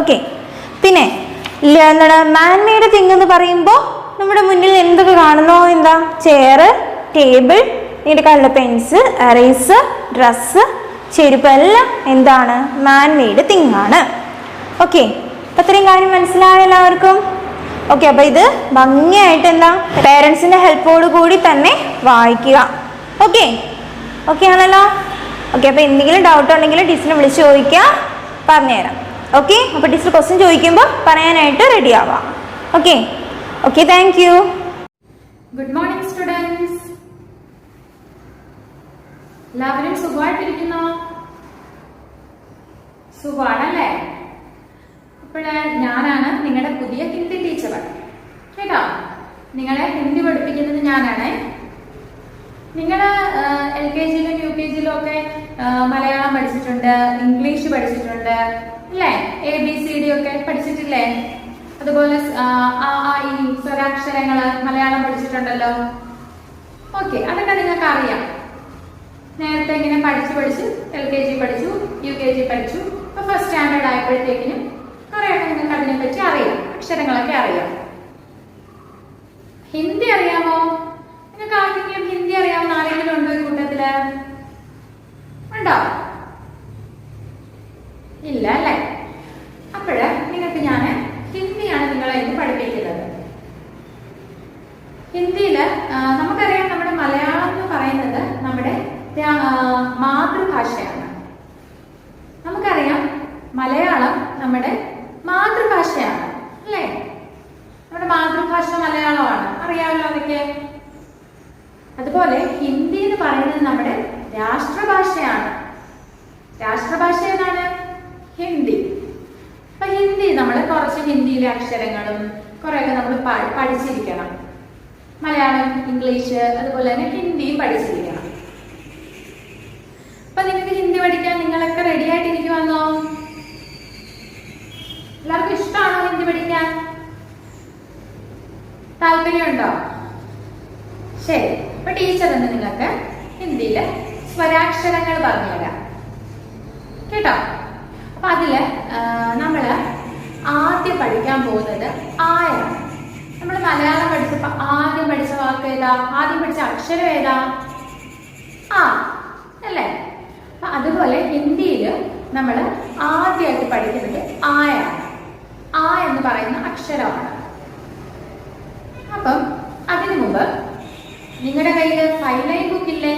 ഓക്കെ. പിന്നെ എന്താണ്, മാൻ മെയ്ഡ് തിങ് എന്ന് പറയുമ്പോൾ നമ്മുടെ മുന്നിൽ എന്തൊക്കെ കാണുന്നോ? എന്താ? ചെയർ, ടേബിൾ, നിങ്ങളുടെ കയ്യിലുള്ള പെൻസിൽ, എറേസർ, ഡ്രസ്സ്, ചെരുപ്പ് എല്ലാം എന്താണ്? മാൻ മെയ്ഡ് തിങ് ആണ്. ഓക്കെ. അപ്പം അത്രയും കാര്യം മനസ്സിലായ എല്ലാവർക്കും? ഓക്കെ. അപ്പോൾ ഇത് ഭംഗിയായിട്ട് എന്താ, പേരൻസിൻ്റെ ഹെൽപ്പോട് കൂടി തന്നെ വായിക്കുക. ഓക്കെ ആണല്ലോ? ഓക്കെ. അപ്പോൾ എന്തെങ്കിലും ഡൗട്ട് ഉണ്ടെങ്കിൽ ടീച്ചറിനെ വിളിച്ച് ചോദിക്കുക, പറഞ്ഞുതരാം. ഓക്കെ. അപ്പോൾ ടീച്ചർ ക്വസ്റ്റ്യൻ ചോദിക്കുമ്പോൾ പറയാനായിട്ട് റെഡി ആവാം. Okay. Thank you. Good morning students. എല്ലാവരും സുഖമായിട്ടിരിക്കുന്നോ? സുഖമാണല്ലേ? അപ്പോൾ ഞാനാണ് നിങ്ങളുടെ പുതിയ ഹിന്ദി ടീച്ചർ കേട്ടോ. നിങ്ങളെ ഹിന്ദി പഠിപ്പിക്കുന്നത് ഞാനാണ്. നിങ്ങൾ LKG UKG ഒക്കെ മലയാളം പഠിച്ചിട്ടുണ്ട്, ഇംഗ്ലീഷ് പഠിച്ചിട്ടുണ്ട് അല്ലേ? ABCD ഒക്കെ പഠിച്ചിട്ടില്ലേ? അതുപോലെ ഈ സ്വരാക്ഷരങ്ങള് മലയാളം പഠിച്ചിട്ടുണ്ടല്ലോ. ഓക്കെ, അതൊക്കെ നിങ്ങൾക്ക് അറിയാം. നേരത്തെ ഇങ്ങനെ പഠിച്ച് LKG പഠിച്ചു, UKG പഠിച്ചു. ഇപ്പൊ ഫസ്റ്റ് സ്റ്റാൻഡേർഡ് ആയപ്പോഴത്തേക്കിനും കുറെയൊക്കെ നിങ്ങൾക്ക് അതിനെപ്പറ്റി അറിയാം, അക്ഷരങ്ങളൊക്കെ അറിയാം. ഹിന്ദി അറിയാമോ? നിങ്ങൾക്ക് ആർക്കെങ്കിലും ഹിന്ദി അറിയാവുന്ന ആരെങ്കിലും ഉണ്ടോ ഈ കൂട്ടത്തില്? ഉണ്ടോ? ഇല്ല അല്ലേ? അപ്പോഴ് നിങ്ങൾക്ക് ഞാൻ ഹിന്ദിയാണ് നിങ്ങളെ ഇന്ന് പഠിപ്പിക്കുന്നത്. ഹിന്ദിയില് നമുക്കറിയാം, നമ്മുടെ മലയാളം എന്ന് പറയുന്നത് നമ്മുടെ മാതൃഭാഷയാണ്. നമുക്കറിയാം മലയാളം നമ്മുടെ മാതൃഭാഷയാണ് അല്ലേ? നമ്മുടെ മാതൃഭാഷ മലയാളമാണ്, അറിയാമല്ലോ അതൊക്കെ. അതുപോലെ ഹിന്ദി എന്ന് പറയുന്നത് നമ്മുടെ രാഷ്ട്രഭാഷയാണ്. രാഷ്ട്രഭാഷ ഏതാണ്? ഹിന്ദി. അപ്പൊ ഹിന്ദി നമ്മൾ കുറച്ച് ഹിന്ദിയിലെ അക്ഷരങ്ങളും കുറെയൊക്കെ നമ്മൾ പഠിച്ചിരിക്കണം. മലയാളം, ഇംഗ്ലീഷ്, അതുപോലെ തന്നെ ഹിന്ദിയും പഠിച്ചിരിക്കണം. അപ്പൊ നിങ്ങൾക്ക് ഹിന്ദി പഠിക്കാൻ നിങ്ങളൊക്കെ റെഡി ആയിട്ടിരിക്കുവാന്നോ? എല്ലാവർക്കും ഇഷ്ടമാണോ ഹിന്ദി പഠിക്കാൻ? താല്പര്യമുണ്ടോ? ശരി, അപ്പൊ ടീച്ചർ എന്ന് നിങ്ങൾക്ക് ഹിന്ദിയിലെ സ്വരാക്ഷരങ്ങൾ പറഞ്ഞുതരാം കേട്ടോ. അപ്പൊ അതില് നമ്മള് ആദ്യം പഠിക്കാൻ പോകുന്നത് ആയാണ്. നമ്മൾ മലയാളം പഠിച്ചപ്പോ ആദ്യം പഠിച്ച വാക്ക് ഏതാ? ആദ്യം പഠിച്ച അക്ഷരം ഏതാ? ആ അല്ലേ? അപ്പൊ അതുപോലെ ഹിന്ദിയില് നമ്മൾ ആദ്യമായിട്ട് പഠിക്കുന്നത് ആയാണ്. ആ എന്ന് പറയുന്ന അക്ഷരമാണ്. അപ്പം അതിനു മുമ്പ് നിങ്ങളുടെ കയ്യിൽ 5 ലൈൻ ബുക്ക് ഇല്ലേ?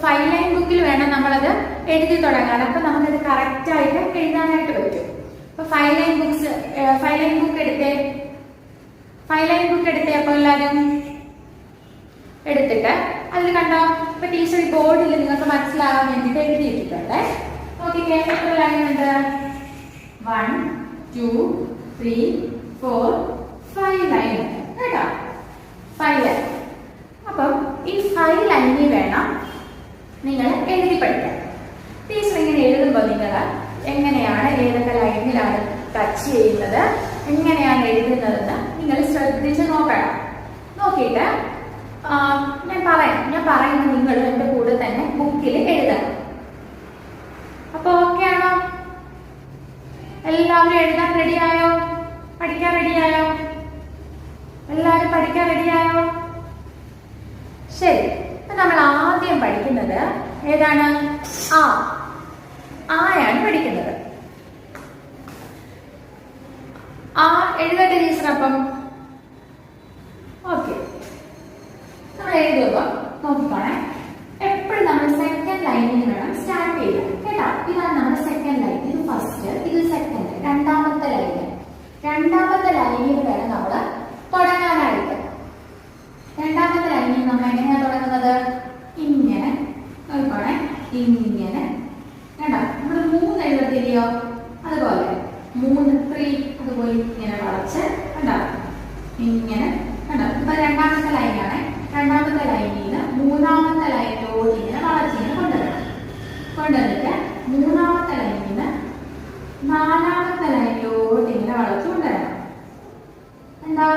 5 ലൈൻ ബുക്കിൽ വേണം നമ്മളത് എഴുതി തുടങ്ങാൻ. അപ്പൊ നമുക്കത് കറക്റ്റ് ആയിട്ട് എഴുതാനായിട്ട് പറ്റും. അപ്പൊ 5 ലൈൻ ബുക്ക് എടുത്തേ. 5 ലൈൻ ബുക്ക് എടുത്തേ. അപ്പൊ എല്ലാരും എടുത്തിട്ട് അതിൽ കണ്ടോ, ഇപ്പൊ ടീച്ചർ ഈ ബോർഡിൽ നിങ്ങൾക്ക് മനസ്സിലാകാൻ വേണ്ടിട്ട് എഴുതിയിട്ടുണ്ട്. നോക്കിക്കേ, എത്ര ലൈൻ ഉണ്ട്? 1 2 3 4 5 ലൈൻ ഉണ്ട് കേട്ടോ. 5 ലൈൻ. അപ്പം ഈ 5 ലൈനിൽ വേണം നിങ്ങൾ എഴുതി പഠിക്കാൻ. ടീച്ചർ ഇങ്ങനെ എഴുതുമ്പോൾ നിങ്ങൾ എങ്ങനെയാണ്, ഏതൊക്കെ ലൈനിലാണ് ടച്ച് ചെയ്യുന്നത്, എങ്ങനെയാണ് എഴുതുന്നതെന്ന് നിങ്ങൾ ശ്രദ്ധിച്ച് നോക്കണം. നോക്കിയിട്ട് ഞാൻ പറയുന്നത് നിങ്ങൾ എന്റെ കൂടെ തന്നെ ബുക്കിൽ എഴുതണം. അപ്പൊ ഓക്കെ ആണോ? എല്ലാവരും എഴുതാൻ റെഡിയായോ? പഠിക്കാൻ റെഡിയായോ? എല്ലാവരും പഠിക്കാൻ റെഡിയായോ? ശരി, നമ്മൾ ആദ്യം പഠിക്കുന്നത് ഏതാണ്? ആയാണ് പഠിക്കുന്നത്. ആ എഴുതട്ടെ ടീച്ചർ? അപ്പം ഓക്കെ, നമ്മൾ എഴുതുമ്പോ നോക്കിക്കോണേ, എപ്പോഴും നമ്മൾ സെക്കൻഡ് ലൈനിൽ വേണം സ്റ്റാർട്ട് ചെയ്യാൻ കേട്ടോ. ഇതാണ് നമ്മുടെ സെക്കൻഡ് ലൈൻ. ഇത് ഫസ്റ്റ്, ഇത് സെക്കൻഡ്, രണ്ടാമത്തെ ലൈന്. രണ്ടാമത്തെ ലൈനിൽ വേണം നമ്മൾ തുടങ്ങാനായിട്ട്. രണ്ടാമത്തെ ലൈനിൽ നമ്മൾ എങ്ങനെയാണ് തുടങ്ങുന്നത്? ഇങ്ങനെ നോക്കണേ, ഇങ്ങനെ കേട്ടോ. നമ്മൾ 3 എഴുതത്തില്ലയോ? അതുപോലെ 3 3 അതുപോലെ ഇങ്ങനെ വളച്ച് കണ്ടോ, ഇങ്ങനെ കണ്ടോ. ഇപ്പൊ രണ്ടാമത്തെ ലൈനാണ്. രണ്ടാമത്തെ ലൈനിൽ നിന്ന് മൂന്നാമത്തെ ലൈനിലോട്ട് ഇങ്ങനെ വളച്ചിങ്ങനെ കൊണ്ടുവന്നിട്ട് മൂന്നാമത്തെ ലൈനിൽ നിന്ന് നാലാമത്തെ ലൈനിലോട്ട് ഇങ്ങനെ വളച്ചു കൊണ്ടുവരണം. എന്താ?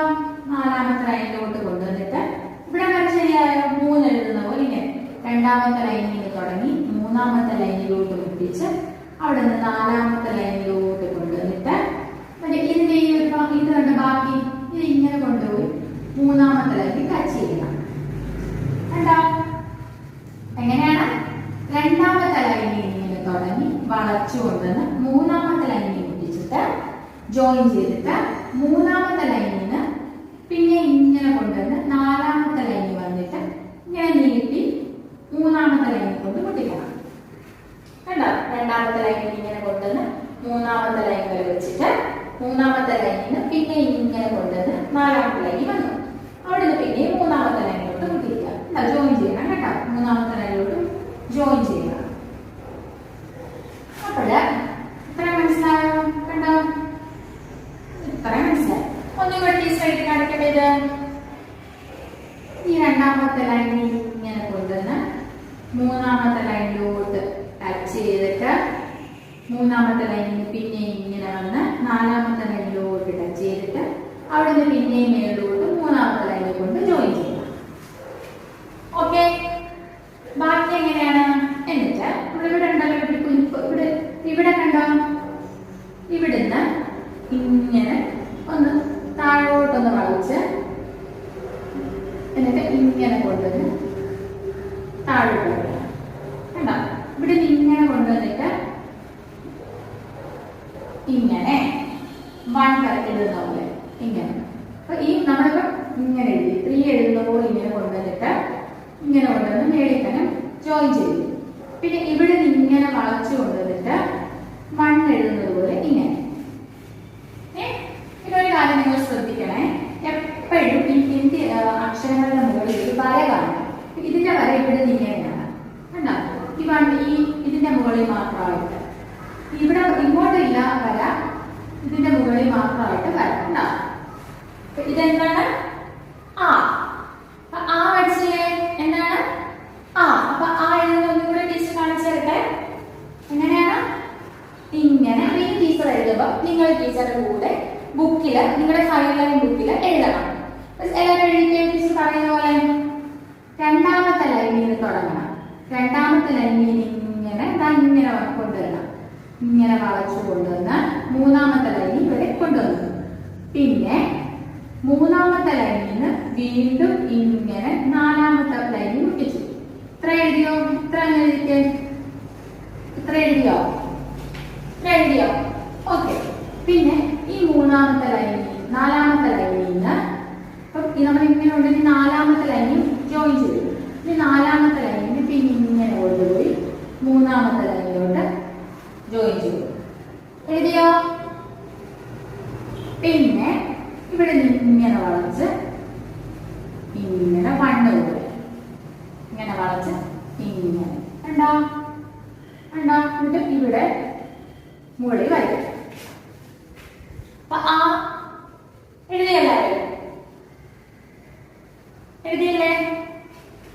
നാലാമത്തെ ലൈനിലോട്ട് കൊണ്ടുവന്നിട്ട് ഇവിടെ വരെ ശരിയായോ? 3 എഴുതുന്ന പോലെ ഇങ്ങനെ രണ്ടാമത്തെ ലൈനിൽ തുടങ്ങി മൂന്നാമത്തെ ലൈനിലോട്ട് മുട്ടിച്ച് അവിടെ നിന്ന് നാലാമത്തെ ലൈനിലോട്ട് കൊണ്ടുവന്നിട്ട് ഇതിന്റെ ഈ ഒരു ഇത് കണ്ട ബാക്കി ഇത് ഇങ്ങനെ കൊണ്ടുപോയി മൂന്നാമത്തെ ലൈനിൽ ടച്ച് ചെയ്യണം. കണ്ടോ എങ്ങനെയാണ്? രണ്ടാമത്തെ ലൈനിൽ ഇങ്ങനെ തുടങ്ങി വളച്ചു കൊണ്ടുവന്ന് മൂന്നാമത്തെ ലൈനിൽ മുട്ടിച്ചിട്ട് ജോയിൻ ചെയ്തിട്ട് മൂന്നാമത്തെ ലൈനിൽ നിന്ന് പിന്നെ ഇങ്ങനെ കൊണ്ടുവന്ന് നാലാമത്തെ ലൈനിൽ വന്നിട്ട് ഇങ്ങനെ നീട്ടി മൂന്നാമത്തെ ലൈനിൽ കൊണ്ട് മുട്ടിക്കണം. കണ്ടോ? രണ്ടാമത്തെ ലൈനിൽ ഇങ്ങനെ കൊണ്ടുവന്ന് മൂന്നാമത്തെ ലൈൻ വരെ വെച്ചിട്ട് മൂന്നാമത്തെ ലൈനിൽ നിന്ന് പിന്നെ ഇങ്ങനെ കൊണ്ടുവന്ന് നാലാമത്തെ ലൈനിൽ വന്നു. അവിടെ നിന്ന് പിന്നെ മൂന്നാമത്തെ ലൈനിലോട്ട് മുട്ടിക്കുക. ജോയിൻ ചെയ്യണം കേട്ടോ. മൂന്നാമത്തെ ലൈനിലോട്ട് ജോയിൻ ചെയ്യണം. അപ്പോഴ് ഇത്ര മനസ്സിലായോ? കണ്ടോ? ഇത്ര മനസ്സിലായി. ഒന്നുകൂടെ ടീച്ചറായിട്ട് കാണിക്കേണ്ടത് ഈ രണ്ടാമത്തെ ലൈനിൽ ഇങ്ങനെ കൊണ്ടുവന്ന് മൂന്നാമത്തെ ലൈനിലോട്ട് ടച്ച് ചെയ്തിട്ട് മൂന്നാമത്തെ ലൈനിൽ പിന്നെ ഇങ്ങനെ വന്ന് നാലാമത്തെ ലൈനിലോട്ട് ടച്ച് ചെയ്തിട്ട് അവിടെ നിന്ന് പിന്നെയും മേലോട്ട് മൂന്നാമത്തെ ലൈനിൽ കൊണ്ട് ജോയിൻ ചെയ്യാം. ഓക്കെ, ബാക്കി എങ്ങനെയാണ്? എന്നിട്ട് ഇവിടെ ഉണ്ടല്ലോ, ഇവിടെ കണ്ടോ, ഇവിടുന്ന് ഇങ്ങനെ ഒന്ന് താഴോട്ടൊന്ന് വളച്ച് എന്നിട്ട് ഇങ്ങനെ കൊണ്ടുവന്ന് താഴോട്ട് കണ്ടോ, ഇവിടെ ഇങ്ങനെ കൊണ്ടുവന്നിട്ട് ഇങ്ങനെ 1 എഴുതുന്ന പോലെ ഇങ്ങനെ. അപ്പൊ ഈ നമ്മളിപ്പോ ഇങ്ങനെ എഴുതി 3 എഴുതുന്ന പോലെ ഇങ്ങനെ കൊണ്ടുവന്നിട്ട് ഇങ്ങനെ കൊണ്ടുവന്ന് മേളിൽ തന്നെ ജോയിൻ ചെയ്തു. പിന്നെ ഇവിടെ ഇങ്ങനെ വളച്ചു കൊണ്ടുവന്നിട്ട് 1 എഴുതുന്നത് പോലെ ഇങ്ങനെ. ഇതൊരു കാര്യം നിങ്ങൾ ശ്രദ്ധിക്കണേ, എപ്പോഴും ഈ ഹിന്ദി അക്ഷരങ്ങളുടെ മുകളിൽ ഒരു വര കാണും. ഇതിന്റെ വര ഇവിടെ ഇങ്ങനെയാണ് കണ്ടോ, ഈ ഇതിന്റെ മുകളിൽ മാത്രമായിട്ട്, ഇവിടെ ഇങ്ങോട്ടില്ല വര, ഇതിന്റെ മുകളിൽ മാത്രമായിട്ട് വര ഉണ്ടാവും. ഇതെന്താണ്? ആ പഠിച്ചില്ലേ? എന്താണ് ആ? അപ്പൊ ആ എഴുതുന്ന ഒന്നുകൂടെ ടീച്ചർ കാണിച്ചു തരട്ടെ. എങ്ങനെയാണ്? ഇങ്ങനെ. ഈ ടീച്ചർ എഴുതുമ്പോ നിങ്ങൾ ടീച്ചറുടെ കൂടെ ബുക്കില്, നിങ്ങളുടെ 5 ലൈൻ ബുക്കില് എഴുതണം. എല്ലാവരും എഴുതിയ ടീച്ചർ പറയുന്ന പോലെ രണ്ടാമത്തെ ലൈനിൽ നിന്ന് തുടങ്ങണം. രണ്ടാമത്തെ ലൈനിൽ ഇങ്ങനെ ഇങ്ങനെ കൊണ്ടുവരണം, ഇങ്ങനെ വളച്ചു കൊണ്ടുവന്ന് മൂന്നാമത്തെ ലൈനിൽ ഇവിടെ കൊണ്ടുവന്നു. പിന്നെ മൂന്നാമത്തെ ലൈനിൽ നിന്ന് വീണ്ടും ഇങ്ങനെ നാലാമത്തെ ലൈനിൽ മുട്ടിച്ചു. ഇത്ര എഴുതിയോ? ഇത്ര എഴുതിയോ? ഓക്കെ. പിന്നെ ഈ മൂന്നാമത്തെ ലൈനിൽ, നാലാമത്തെ ലൈനിൽ നിന്ന് നമ്മൾ ഇങ്ങനെ ഉണ്ടെങ്കിൽ നാലാമത്തെ ലൈനിൽ ജോയിൻ ചെയ്യും. ഈ നാലാമത്തെ ലൈനിൽ പിന്നെ ഇങ്ങനെ കൊണ്ടുപോയി മൂന്നാമത്തെ ലൈനിലോട്ട് ജോയിൻ ചെയ്തു. എഴുതിയോ? പിന്നെ ഇവിടെ ഇങ്ങനെ വളച്ച് ഇങ്ങനെ 1 പോലെ ഇങ്ങനെ വളച്ച് ഇങ്ങനെ കണ്ടോ. എന്നിട്ട് ഇവിടെ മുകളിൽ വരയ്ക്കും. അപ്പൊ ആ എഴുതിയല്ലേ?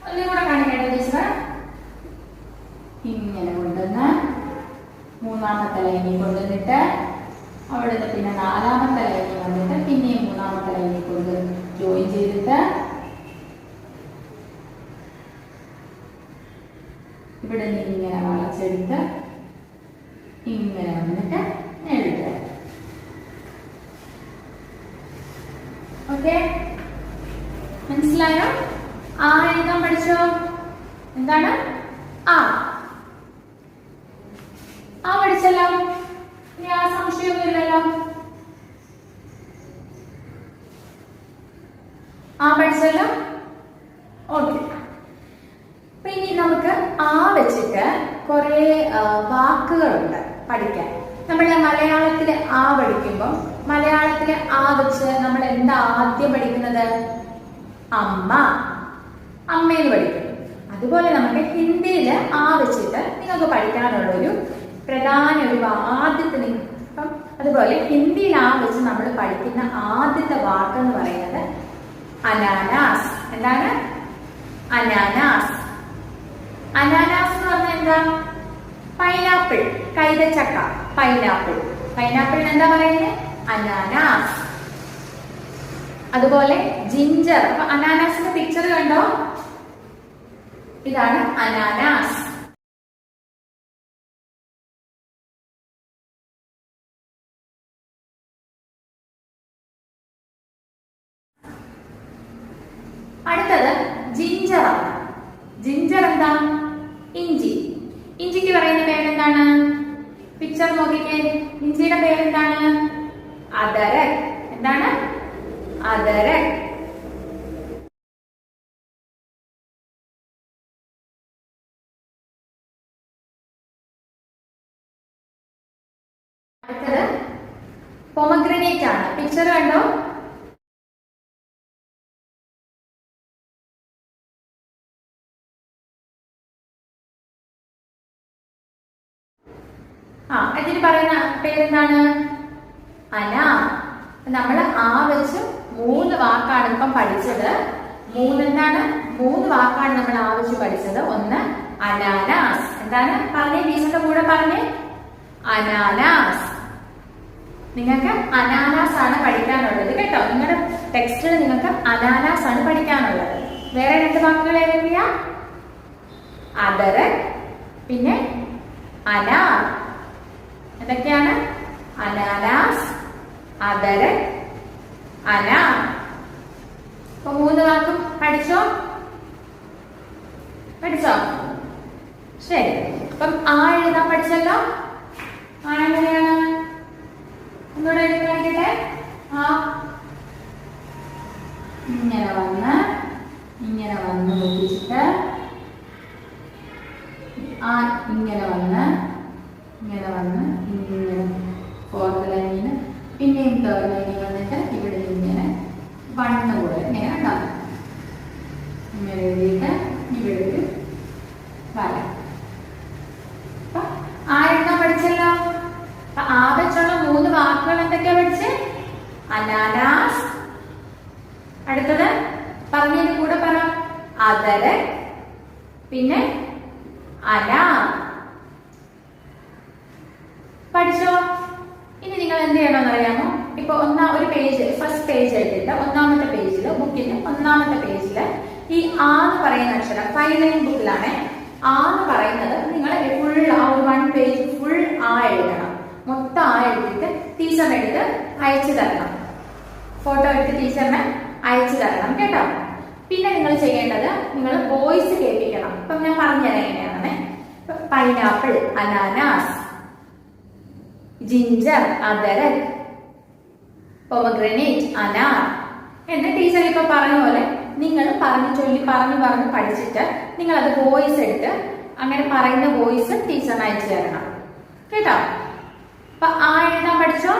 ഒന്നും കൂടെ കാണിക്കട്ടെ ടീച്ചർ. ഇങ്ങനെ കൊണ്ടുവന്ന് മൂന്നാമത്തെ ലൈനിൽ കൊണ്ടുവന്നിട്ട് അവിടെ നിന്ന് പിന്നെ നാലാമത്തെ ലൈനിൽ വന്നിട്ട് പിന്നെയും മൂന്നാമത്തെ ലൈനിൽ കൊണ്ട് ജോയിൻ ചെയ്തിട്ട് ഇവിടെ നിന്ന് ഇങ്ങനെ വളച്ചെടുത്ത് ഇങ്ങനെ വന്നിട്ട് എഴുതുക. ഓക്കെ, മനസ്സിലായോ? ആ എഴുതാൻ പഠിച്ചോ? എന്താണ് ആ പഠിച്ചല്ലോ. ഇനി ആ സംശയമൊന്നുമില്ലല്ലോ. ആ പഠിച്ചല്ലോ. ഓക്കെ, ഇനി നമുക്ക് ആ വെച്ചിട്ട് കുറെ വാക്കുകളുണ്ട് പഠിക്കാൻ. നമ്മുടെ മലയാളത്തില് ആ പഠിക്കുമ്പോൾ മലയാളത്തില് ആ വെച്ച് നമ്മൾ എന്താ ആദ്യം പഠിക്കുന്നത്? അമ്മ, അമ്മയെന്ന് പഠിക്കും. അതുപോലെ നമുക്ക് ഹിന്ദിയിൽ ആ വെച്ചിട്ട് നിങ്ങൾക്ക് പഠിക്കാനുള്ള ഒരു പ്രധാന ഒരു ആദ്യത്തെ, അപ്പം അതുപോലെ ഹിന്ദിയിൽ ആ വെച്ച് നമ്മൾ പഠിക്കുന്ന ആദ്യത്തെ വാക്കെന്ന് പറയുന്നത് അനാനാസ്. എന്താണ്? അനാനാസ്. അനാനാസ് എന്ന് പറഞ്ഞാൽ എന്താ? പൈനാപ്പിൾ, കൈതച്ചക്ക. പൈനാപ്പിളിന് എന്താ പറയുന്നത്? അനാനാസ്. അതുപോലെ ജിഞ്ചർ. അപ്പൊ അനാനാസിന്റെ പിക്ചർ കണ്ടോ? ഇതാണ് അനാനാസ്. അടുത്തത് ജിഞ്ചറാണ്. ജിഞ്ചർ എന്താ? ഇഞ്ചി. ഇഞ്ചിക്ക് പറയുന്ന പേരെന്താണ്? പിക്ചർ നോക്കിക്കേ. ഇഞ്ചിയുടെ പേരെന്താണ്? അദരക്. എന്താണ്? അദരക്. അടുത്തത് പൊമഗ്രനേറ്റ് ആണ്. പിക്ചർ കണ്ടോ? ഇതിന് പറയുന്ന പേരെന്താണ്? അന. നമ്മൾ ആ വെച്ച് 3 വാക്കാണ് ഇപ്പം പഠിച്ചത്. 3 വാക്കാണ് നമ്മൾ ആ വെച്ച് പഠിച്ചത്. ഒന്ന് അനാനാസ്. എന്താണ് പറഞ്ഞേ? ടീച്ചറിന്റെ കൂടെ പറഞ്ഞേ, അനാനാസ്. നിങ്ങൾക്ക് അനാനാസ് ആണ് പഠിക്കാനുള്ളത് കേട്ടോ. നിങ്ങളുടെ ടെക്സ്റ്റിൽ നിങ്ങൾക്ക് അനാനാസ് ആണ് പഠിക്കാനുള്ളത്. വേറെ 2 വാക്കുകൾ ഏതൊക്കെയാ? അതർ, പിന്നെ അനാർ. എന്തൊക്കെയാണ്? അനാനാസ്, അതർ, അനാർ. അപ്പൊ 3 വാക്കും പഠിച്ചോ? ശരി. അപ്പം ആ എഴുതാൻ പഠിച്ചല്ലോ. ആ എങ്ങനെയാണ്? ഒന്നുകൂടെ എഴുതി കാണിക്കട്ടെ. ആ ഇങ്ങനെ വന്ന് പൊട്ടിച്ചിട്ട് ആ ഇങ്ങനെ വന്ന് ഫോർത്ത് ലൈനിന് പിന്നെയും തേർഡ് ലൈനിൽ വന്നിട്ട് ഇവിടെ ഇങ്ങനെ വണ്ണ് കൂടെ ഇങ്ങനെ ഉണ്ടാകും. ഇങ്ങനെ എഴുതിയിട്ട് ഇവിടെ വര. അപ്പൊ ആ എഴുതാൻ പഠിച്ചല്ലോ. അപ്പൊ ആ വെച്ചുള്ള 3 വാക്കുകൾ എന്തൊക്കെയാ പഠിച്ചേ? അനാനാസ്, അടുത്തത് പറഞ്ഞതിന് കൂടെ പറ, അതര്, പിന്നെ അനാർ. പഠിച്ചോ? ഇനി നിങ്ങൾ എന്ത് ചെയ്യണമെന്ന് അറിയാമോ? ഇപ്പൊ ഒരു പേജ്, ഫസ്റ്റ് പേജ് എടുത്തിട്ട് 1ാമത്തെ പേജില്, ബുക്കിന്റെ 1ാമത്തെ പേജില് ഈ ആ എന്ന് പറയുന്ന അക്ഷരം 5 ലൈൻ ബുക്കിലാണ്. ആ എന്ന് പറയുന്നത് നിങ്ങൾ ഫുൾ ആ ഒരു 1 പേജ് ഫുൾ ആ എഴുതണം. മൊത്തം ആ എഴുതിയിട്ട് ടീച്ചറിനെ എടുത്ത് അയച്ചു തരണം. ഫോട്ടോ എടുത്ത് ടീച്ചറിനെ അയച്ചു തരണം കേട്ടോ. പിന്നെ നിങ്ങൾ ചെയ്യേണ്ടത്, നിങ്ങൾ വോയിസ് കേൾപ്പിക്കണം. ഇപ്പം ഞാൻ പറഞ്ഞുതരാം എങ്ങനെയാണെന്നേ. പൈനാപ്പിൾ, അനാനാസ്, ജിഞ്ചർ, അതരൻ, പൊമഗ്രനേറ്റ്, അനാർ എന്ന് ടീച്ചർ ഇപ്പൊ പറഞ്ഞ പോലെ നിങ്ങൾ പറഞ്ഞു പഠിച്ചിട്ട് നിങ്ങൾ അത് വോയിസ് എടുത്ത് അങ്ങനെ പറയുന്ന വോയിസ് ടീച്ചറിന് അയച്ചു തരണം കേട്ടോ. അപ്പൊ ആ എഴുതാൻ പഠിച്ചോ?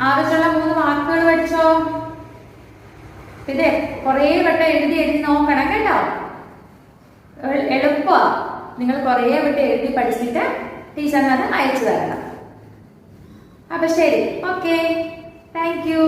ആവശ്യമുള്ള 3 വാക്കുകൾ പഠിച്ചോ? ഇത് കുറേ വട്ടം എഴുതി നോക്കണം കേട്ടോ. എളുപ്പമാ. നിങ്ങൾ കുറേ വട്ടം എഴുതി പഠിച്ചിട്ട് ടീച്ചറിന് അത് അയച്ചു തരണം. അപ്പൊ ശരി, ഓക്കെ, താങ്ക് യു.